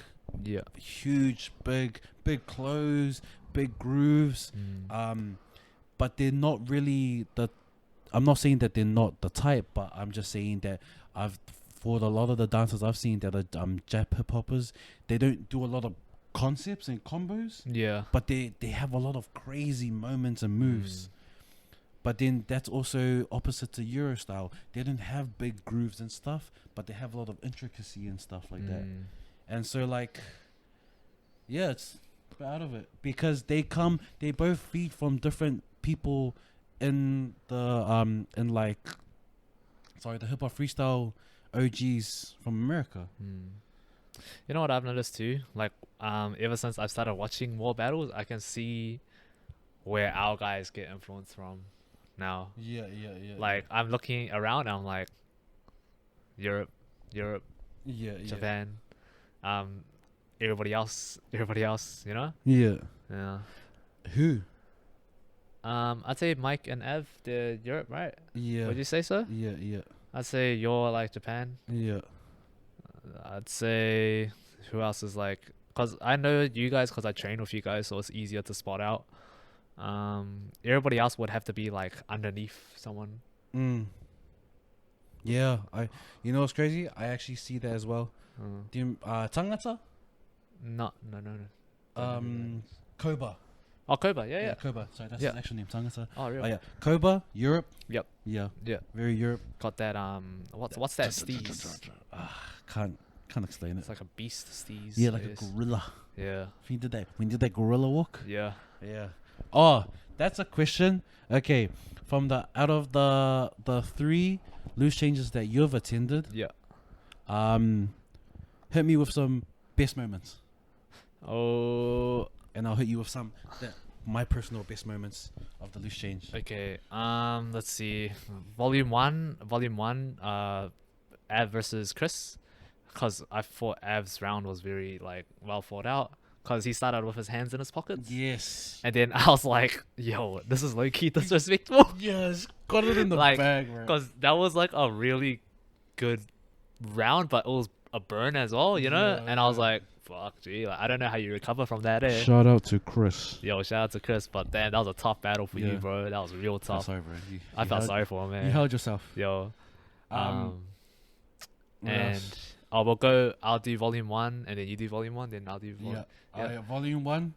Yeah, huge, big clothes, big grooves. But they're not really I'm not saying that they're not the type, but I'm just saying that for a lot of the dancers I've seen that are Jap hip hoppers, they don't do a lot of concepts and combos. Yeah. But they have a lot of crazy moments and moves. But then that's also opposite to Euro style. They don't have big grooves and stuff, but they have a lot of intricacy and stuff like that. And so it's out of it because they both feed from different people in the the hip hop freestyle OGs from America. You know what I've noticed too? Like ever since I've started watching more battles, I can see where our guys get influenced from now. Yeah. Like I'm looking around and I'm like Europe, Japan. Everybody else, you know? Yeah. Who? I'd say Mike and Ev, they're Europe, right? Yeah. Would you say so? Yeah. I'd say you're like Japan. Yeah. I'd say who else is like, cause I know you guys, cause I train with you guys, so it's easier to spot out. Everybody else would have to be like underneath someone. Yeah, you know what's crazy? I actually see that as well. Do you Tangata? No. Koba. Oh, Koba. Yeah. Koba. Sorry, that's his actual name. Tangata. Oh, really? Oh, yeah. Koba, Europe. Yep. Yeah. Very Europe. Got that. What's that? Steez. Can't can't explain it. It's like a beast steez. Yeah, like I guess. a gorilla. Yeah. When you did that gorilla walk. Yeah. Yeah. Oh, that's a question. Okay, from out of the 3 loose changes that you've attended, Yeah. hit me with some best moments, Oh. and I'll hit you with some my personal best moments of the loose change. Okay. Let's see. Volume one. Av versus Chris, because I thought Av's round was very like well thought out. Because he started with his hands in his pockets. Yes. And then I was like, yo, this is low key disrespectful. Yes. Got it in the Like, bag, bro. Because that was like a really good round, but it was a burn as well, you know? Yeah, and I was yeah. like, fuck, gee, like, I don't know how you recover from that, eh? Shout out to Chris. Yo, shout out to Chris, but damn, that was a tough battle for Yeah. you, bro. That was real I'm tough. sorry, bro. I felt sorry for him, man. You held yourself. Yo. What And else? I'll do volume 1, and then you do volume 1, then I'll do volume. Yeah. Yeah. Volume 1.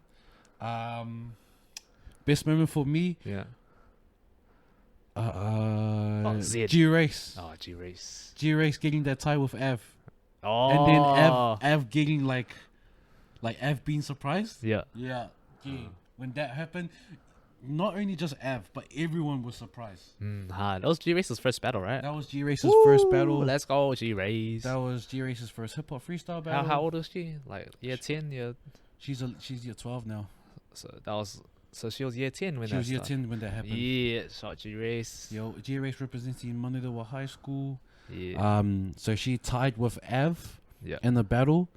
Best moment for me. Yeah. G-Race. Oh, G-Race. G-Race getting that tie with Av. Oh. And then Av getting like Av being surprised. Yeah. Yeah. When that happened, not only just Av, but everyone was surprised. That was G-Race's first battle, right? That was G-Race's first battle. Let's go, G-Race. That was G-Race's first hip hop freestyle battle. How old is she? Like year 10, year. She's year 12 now. So she was year 10 when She that was year started. 10 when that happened. Yeah, shot G-Race. Yo, G-Race representing Manitoba High School. Yeah. So she tied with Av Yeah. in the battle,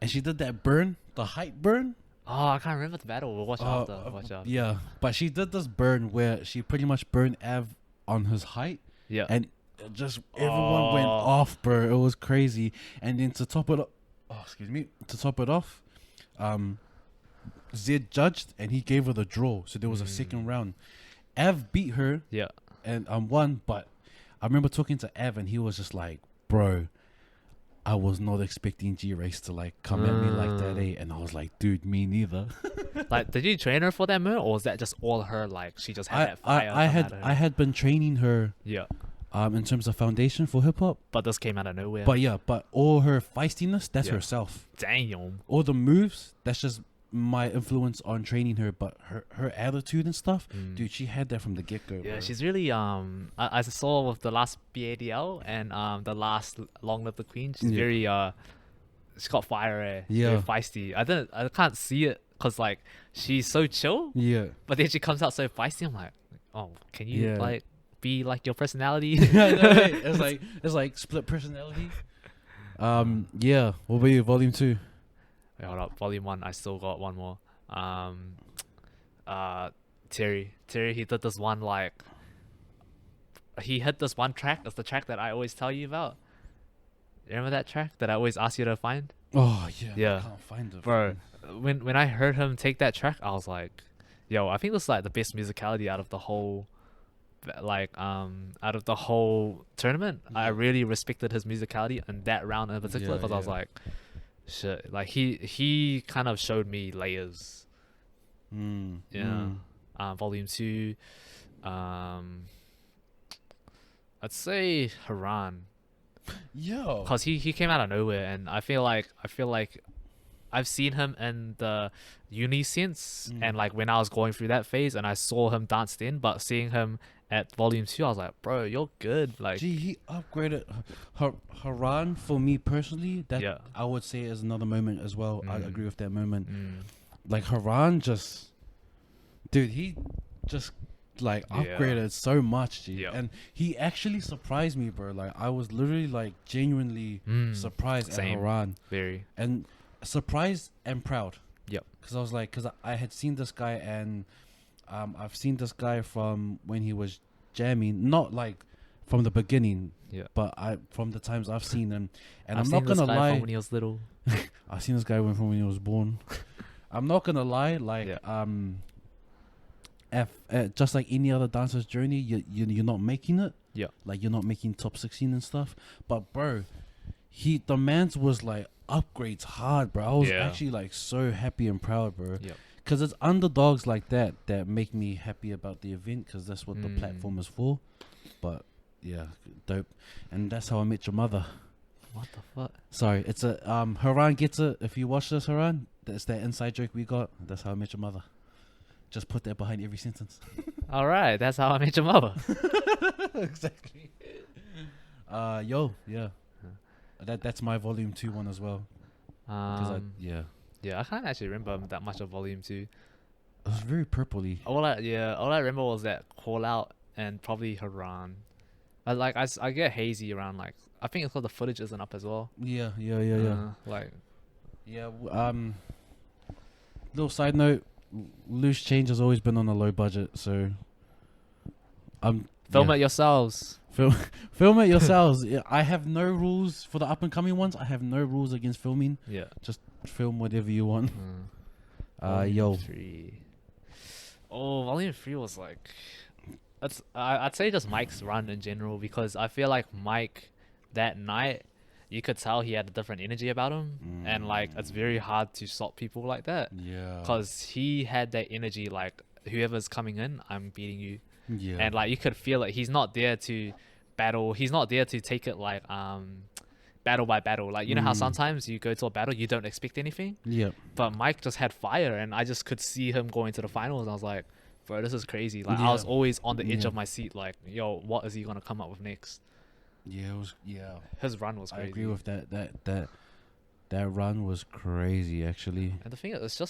and she did that burn, the height burn. Oh, I can't remember the battle. We'll watch after. Watch after. Yeah, but she did this burn where she pretty much burned Av on his height, Yeah. and just everyone went off, bro. It was crazy. And then to top it up, Zed judged and he gave her the draw, so there was a second round. Av beat her, Yeah. and won. But I remember talking to Av, and he was just like, "Bro, I was not expecting G-Race to like come at me like that, eh?" And I was like, "Dude, me neither." Like, did you train her for that move, or was that just all her? Like, she just had that fire. I come out of her? had been training her Yeah. in terms of foundation for hip hop. But this came out of nowhere. But all her feistiness, that's Yeah. herself. Damn. All the moves, that's just my influence on training her. But her attitude and stuff, dude, she had that from the get go. Yeah, bro. she's really I saw with the last BADL and the last Long Live the Queen. She's very she's got fire. Yeah. Very feisty. I can't see it because like she's so chill, Yeah. but then she comes out so feisty. I'm like, oh, can you Yeah. like be like your personality? It's like split personality. Yeah. What about you, volume 2? Wait, hold up, volume 1. I still got one more. Terry, he did this one like he hit this one track. It's the track that I always tell you about. You remember that track that I always ask you to find? Oh yeah. Yeah. I can't find it, Bro, when I heard him take that track, I was like, yo, I think this is like the best musicality out of the whole tournament. I really respected his musicality in that round in particular because I was like, shit, like he kind of showed me layers. Volume 2, I'd say Haran. Yo. Because he came out of nowhere, and I feel like I've seen him in the uni sense, and like when I was going through that phase, and I saw him dance then, but seeing him at volume 2, I was like, bro, you're good. Like, Gee, he upgraded Haran for me personally. That Yeah. I would say is another moment as well. I agree with that moment. Like Haran just, dude, he just like upgraded so much, G. Yeah. And he actually surprised me, bro. Like I was literally like genuinely surprised at Same. Haran, very. and surprised and proud. Yep. Because I was like, because I had seen this guy, and I've seen this guy from when he was jamming, not like from the beginning, but from the times I've seen him, and I've I'm seen not this gonna guy lie, from when he was little. I've seen this guy from when he was born. I'm not gonna lie, like just like any other dancer's journey, you're not making it. Yeah. Like you're not making top 16 and stuff. But bro, the man's was like upgrades hard, bro. I was actually like so happy and proud, bro. Yep. Because it's underdogs like that make me happy about the event, because that's what the platform is for. But yeah, dope. And that's how I met your mother. What the fuck? Sorry, it's a Haran gets it. If you watch this, Haran, that's that inside joke we got. That's how I met your mother. Just put that behind every sentence. All right, that's how I met your mother. Exactly. Yeah. That's my volume 2 one as well. Yeah, I can't actually remember that much of volume 2. It was very purpley. All I remember was that call out and probably Haran. I get hazy around like I think it's called the footage isn't up as well. Yeah. Like Yeah. Little side note: Loose Change has always been on a low budget, so film it yourselves. Film it yourselves. Yeah, I have no rules for the up and coming ones. I have no rules against filming. Yeah. Just film whatever you want. Volume 3. Oh, volume 3 was like, I'd say just Mike's run in general, because I feel like Mike that night, you could tell he had a different energy about him, and like it's very hard to stop people like that. Yeah. Because he had that energy, like whoever's coming in, I'm beating you. Yeah. And like you could feel it. He's not there to battle. He's not there to take it like battle by battle. Like you know how sometimes you go to a battle, you don't expect anything. Yeah. But Mike just had fire, and I just could see him going to the finals. And I was like, bro, this is crazy. Like I was always on the edge of my seat. Like, yo, what is he gonna come up with next? Yeah, it was. Yeah. His run was crazy. I agree with that. That run was crazy, actually. And the thing is, it's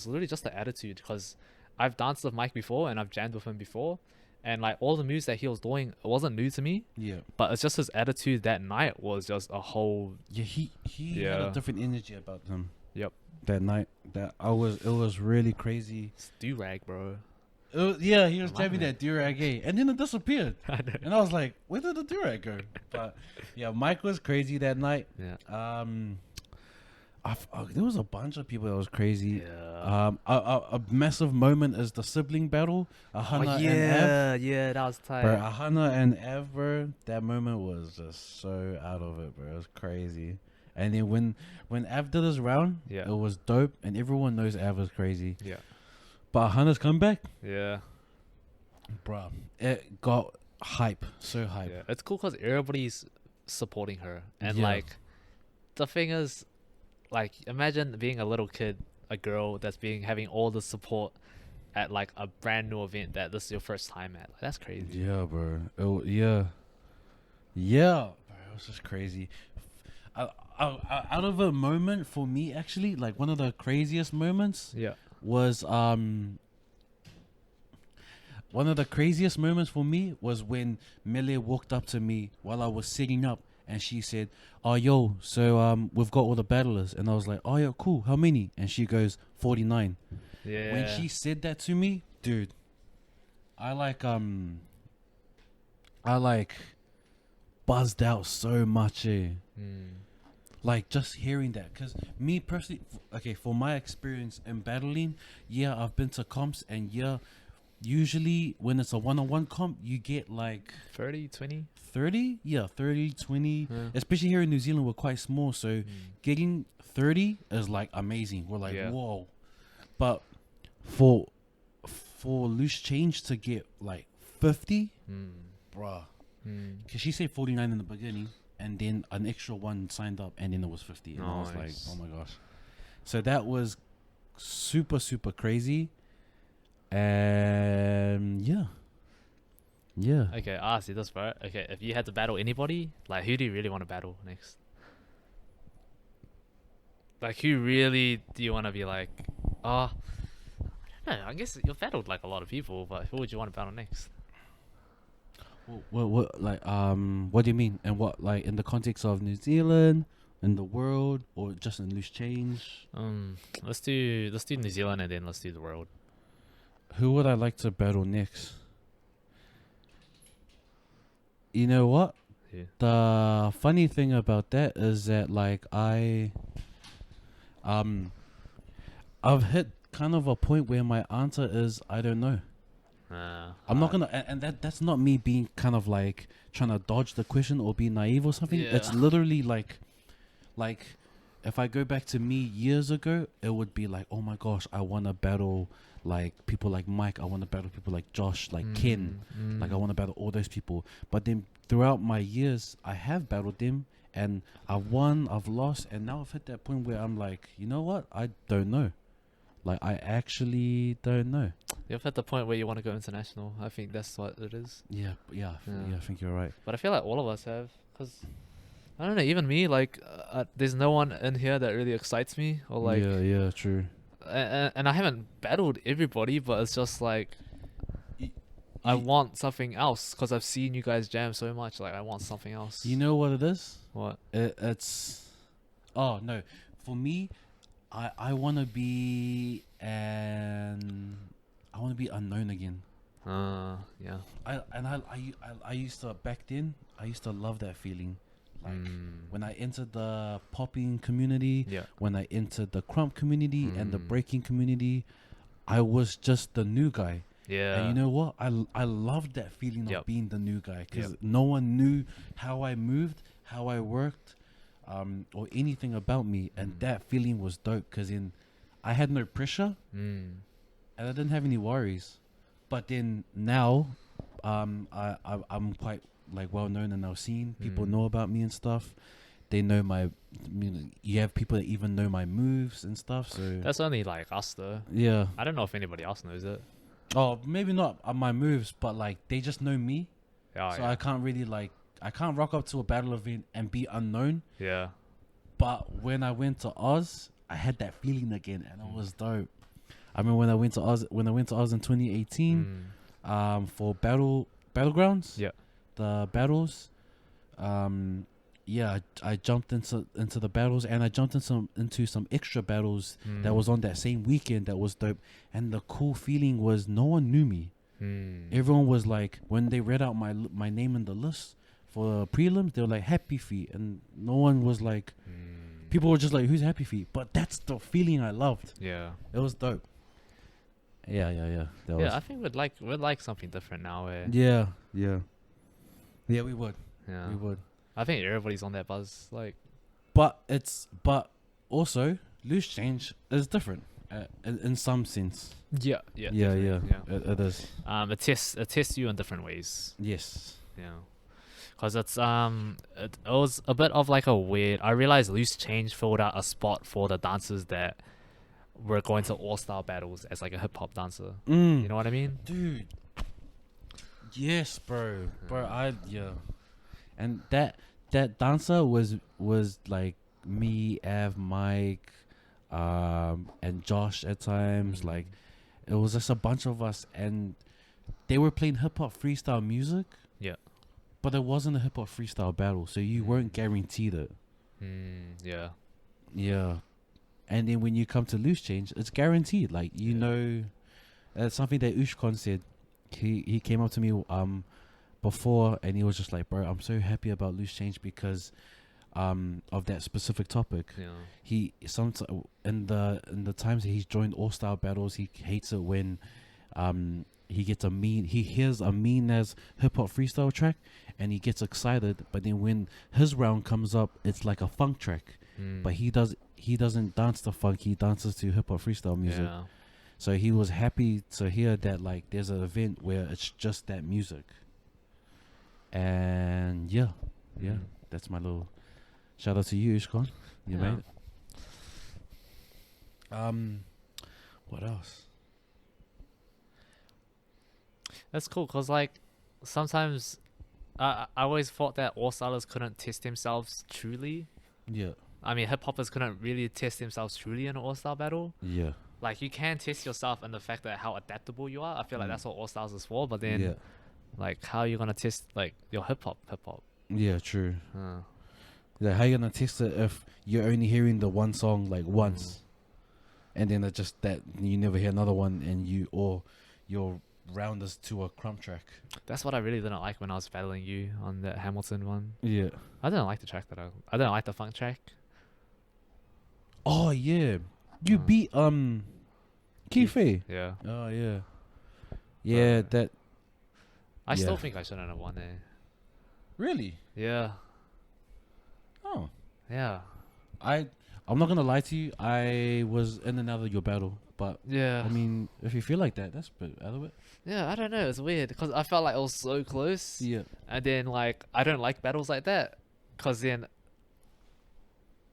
literally just the attitude, because I've danced with Mike before and I've jammed with him before. And like all the moves that he was doing, it wasn't new to me. Yeah. But it's just his attitude that night was just a whole. Yeah, he had a different energy about him. Yep. That night, it was really crazy. It's do-rag, bro. Yeah, he was jamming that do-rag, and then it disappeared. And I was like, where did the do-rag go? But yeah, Mike was crazy that night. Yeah. There was a bunch of people that was crazy. Yeah. A massive moment is the sibling battle. Ahana and Ev. Yeah, that was tight. Bro, Ahana and Ev, bro, that moment was just so out of it, bro. It was crazy. And then when Av did his round, it was dope, and everyone knows Av is crazy. Yeah. But Ahana's comeback, yeah, bro, it got hype, so hype. Yeah. It's cool because everybody's supporting her, and like, the thing is, like, imagine being a little kid, a girl that's having all the support at like a brand new event that this is your first time at. Like, that's crazy. Yeah, bro. Yeah, bro, it was just crazy. Out of a moment for me, actually, like one of the craziest moments. Yeah. Was one of the craziest moments for me was when Mele walked up to me while I was sitting up, and she said, "Oh, yo, so we've got all the battlers," and I was like, "Oh, yeah, cool. How many?" And she goes, 49. Yeah. When she said that to me, dude, I buzzed out so much, Like just hearing that, because me personally, for my experience in battling, I've been to comps, and usually when it's a one-on-one comp, you get like 30, 20. 30, 30, 20. Especially here in New Zealand, we're quite small, so getting 30 is like amazing. We're like, whoa. But for Loose Change to get like 50, bruh, because she said 49 in the beginning. And then an extra one signed up, and then it was 50. And I was like, oh my gosh. So that was super, super crazy. And yeah. Okay, I'll ask you this, bro. Okay, if you had to battle anybody, like, who do you really want to battle next? Like, who really do you want to be like, I don't know, I guess you've battled like a lot of people, but who would you want to battle next? What like what do you mean? And what, like, in the context of New Zealand, in the world, or just in Loose Change? Let's do New Zealand, and then let's do the world. Who would I like to battle next? You know what? Yeah. The funny thing about that is that, like, I've hit kind of a point where my answer is I don't know. I'm not gonna, and that's not me being kind of like trying to dodge the question or be naive or something. It's literally like if I go back to me years ago, it would be like, oh my gosh, I want to battle like people like Mike. I want to battle people like Josh, like Ken. Like I want to battle all those people. But then throughout my years, I have battled them, and I've won, I've lost, and now I've hit that point where I'm like, you know what? I don't know. Like, I actually don't know. You've hit the point where you want to go international. I think that's what it is. Yeah, I think you're right. But I feel like all of us have, because I don't know, even me, like, there's no one in here that really excites me, or like, yeah, true. and I haven't battled everybody, but it's just like, I want something else, because I've seen you guys jam so much. Like, I want something else. You know what it is? What? It's. Oh no, for me, I want to be I want to be unknown again. Yeah. I used to back then. I used to love that feeling. Like when I entered the popping community, when I entered the crump community and the breaking community, I was just the new guy. Yeah. And you know what? I loved that feeling of being the new guy, because no one knew how I moved, how I worked, or anything about me, and that feeling was dope, because I had no pressure, and I didn't have any worries. But then now, I'm quite like well known and now seen. People know about me and stuff. They know you have people that even know my moves and stuff. So that's only like us though. Yeah. I don't know if anybody else knows it. Oh, maybe not my moves, but like they just know me. So I can't really I can't rock up to a battle event and be unknown. Yeah. But when I went to Oz, I had that feeling again, and it was dope. I remember when I went to Oz in 2018, for battlegrounds. Yeah. The battles. I jumped into the battles, and I jumped into some extra battles that was on that same weekend. That was dope. And the cool feeling was no one knew me. Everyone was like, when they read out my name in the list for prelims, they were like HappyFeet, and no one was like, people were just like, who's HappyFeet? But that's the feeling I loved. Yeah. It was dope. Yeah. I think we'd like something different now. Yeah, we would. Yeah. We would. I think everybody's on that buzz. Like, but also loose change is different in some sense. Yeah. It is. It tests you in different ways. Yes. Yeah. Because it was a bit of like a weird. I realized loose change filled out a spot for the dancers that were going to all-star battles as like a hip hop dancer. You know what I mean, dude? Yes, bro. And that dancer was like me, Av, Mike, and Josh at times. Like, it was just a bunch of us, and they were playing hip hop freestyle music. Yeah. But it wasn't a hip hop freestyle battle, so you weren't guaranteed it. Yeah. Yeah. And then when you come to loose change, it's guaranteed. Like, you know, that's something that Ushkon said. He came up to me before, and he was just like, bro, I'm so happy about loose change because of that specific topic. Yeah. He sometimes in the times that he's joined all style battles, he hates it when he hears a mean as hip hop freestyle track, and he gets excited. But then when his round comes up, it's like a funk track. But he doesn't dance to funk. He dances to hip hop freestyle music. Yeah. So he was happy to hear that, like, there's an event where it's just that music. And yeah, that's my little shout out to you, Ishkon. You made it. What else? That's cool, cause like sometimes I always thought that all-stars couldn't test themselves truly. Yeah. I mean, hip hoppers couldn't really test themselves truly in an all-star battle. Yeah. Like, you can test yourself in the fact that how adaptable you are. I feel like that's what all-stars is for. But then, like, how are you gonna test like your hip hop? Yeah, true. Like, how you gonna test it if you're only hearing the one song like once, and then it's just that you never hear another one, and your round is to a crump track. That's what I really didn't like when I was battling you on that Hamilton one. Yeah. I didn't like the track I didn't like the funk track. Oh yeah, you beat Kife. Yeah. Oh yeah. Yeah, that. I still think I shouldn't have won it. Really? Yeah. Oh. Yeah. I'm not gonna lie to you. I was in and out of your battle, but yeah. I mean, if you feel like that, that's a bit out of it. Yeah, I don't know. It's weird because I felt like it was so close. Yeah. And then like I don't like battles like that, because then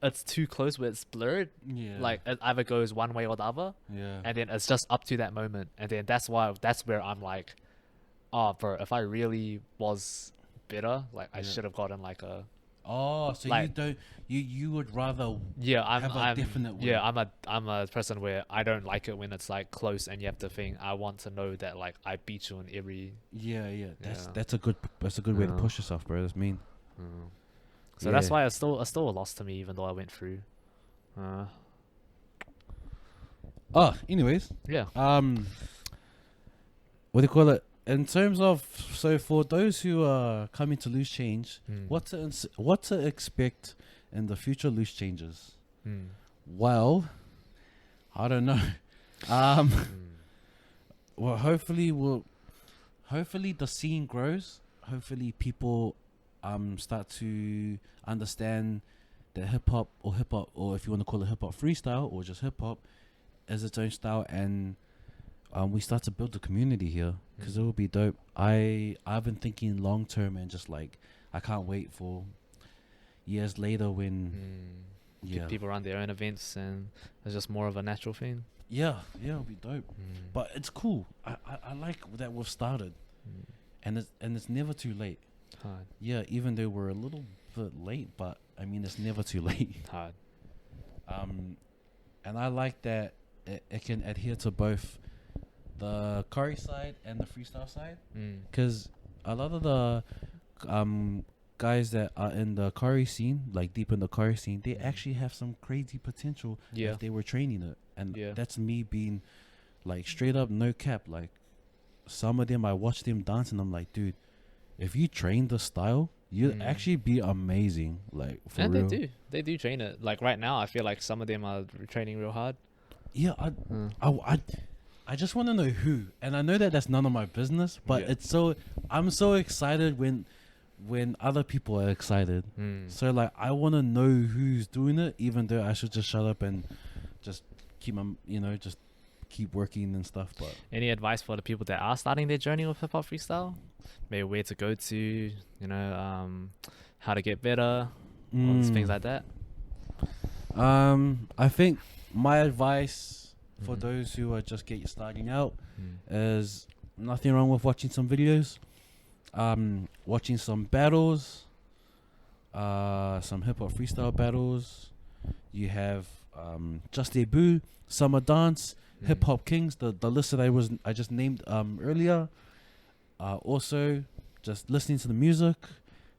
it's too close where it's blurred. Yeah. Like it either goes one way or the other, Yeah. and then it's just up to that moment, and then that's where I'm like, oh, bro, if I really was better, like I Yeah. should have gotten like a Oh, so like- you don't you would rather yeah. have a definite win. yeah. I'm a person where I don't like it when it's like close and you have to think. I want to know that like I beat you in every. Yeah. Yeah. That's a good way to Yeah. push yourself, bro. That's mean. So that's Yeah. why it's still a loss to me, even though I went through. Oh, anyways, Yeah. what do you call it? In terms of, so for those who are coming to Loose Change, what to expect in the future Loose Changes? Well, I don't know. Well, hopefully the scene grows. Hopefully people start to understand that hip hop, or if you want to call it hip hop freestyle or just hip hop, as its own style, and we start to build a community here, because it will be dope. I've been thinking long term, and just like I can't wait for years later when People run their own events and it's just more of a natural thing. it'll be dope. But it's cool. I like that we've started, and it's never too late. Hard. Yeah, even though we're a little bit late, but I mean it's never too late. Hard. And I like that it can adhere to both the curry side and the freestyle side, because a lot of the guys that are in the curry scene, like deep in the curry scene, they actually have some crazy potential if they were training it. And that's me being like straight up no cap. Like some of them, I watch them dance and I'm like, dude, if you train the style, you'd actually be amazing. Like for and real. they do train it. Like right now, I feel like some of them are training real hard. Yeah, I just want to know who, and I know that that's none of my business, but I'm so excited when other people are excited. So like I want to know who's doing it, even though I should just shut up and just keep just keep working and stuff. But any advice for the people that are starting their journey with hip hop freestyle? Maybe where to go to, how to get better, or things like that. I think my advice for those who are just starting out is nothing wrong with watching some videos, watching some battles, some hip hop freestyle battles. You have Just Debut, Summer Dance, Hip Hop Kings, the list that I just named earlier. Also, just listening to the music,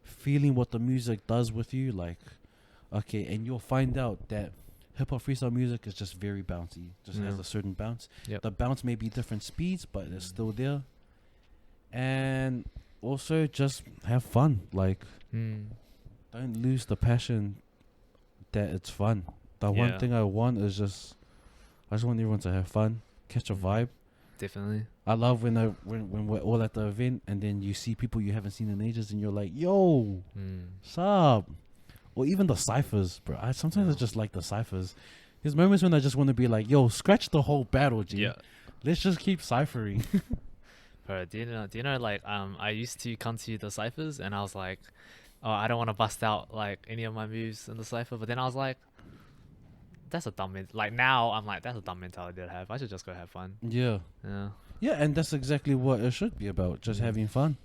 feeling what the music does with you, like, okay, and you'll find out that hip hop freestyle music is just very bouncy, just has a certain bounce. The bounce may be different speeds, but it's still there. And also, just have fun. Like, don't lose the passion that it's fun. The one thing I want is I just want everyone to have fun, catch a vibe. Definitely. I love when we're all at the event and then you see people you haven't seen in ages and you're like, yo, sup? Or even the ciphers, bro. Sometimes I just like the ciphers. There's moments when I just want to be like, yo, scratch the whole battle, G. Yeah. Let's just keep ciphering. Bro, do you know like I used to come to the ciphers and I was like, oh, I don't want to bust out like any of my moves in the cipher, but then I was like, that's a dumb like now I'm like, that's a dumb mentality to have. I should just go have fun. Yeah, and that's exactly what it should be about, just having fun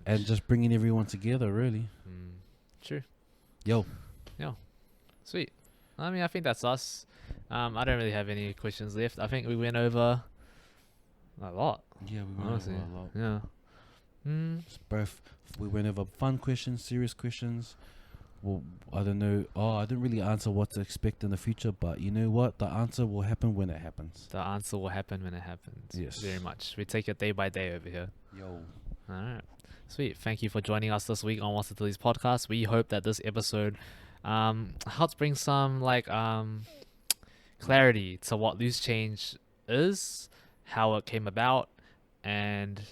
and just bringing everyone together, really. True. Yo, sweet. I mean, I think that's us. I don't really have any questions left. I think we went over a lot. Yeah, we went honestly. over a lot. Yeah. It's both. We went over fun questions, serious questions. Well, I don't know. Oh, I didn't really answer what to expect in the future, but you know what? The answer will happen when it happens. The answer will happen when it happens. Yes. Very much. We take it day by day over here. Yo. All right. Sweet. Thank you for joining us this week on What's the Dillies podcast. We hope that this episode helps bring some clarity to what Loose Change is, how it came about, and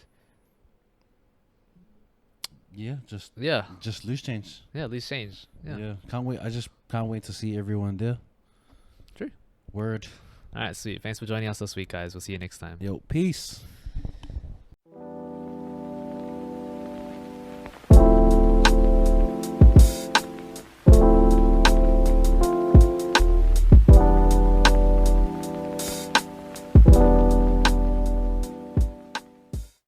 just Loose Change. Yeah, Loose Change. Yeah. Can't wait. I just can't wait to see everyone there. True. Word. All right, sweet. Thanks for joining us this week, guys. We'll see you next time. Yo, peace.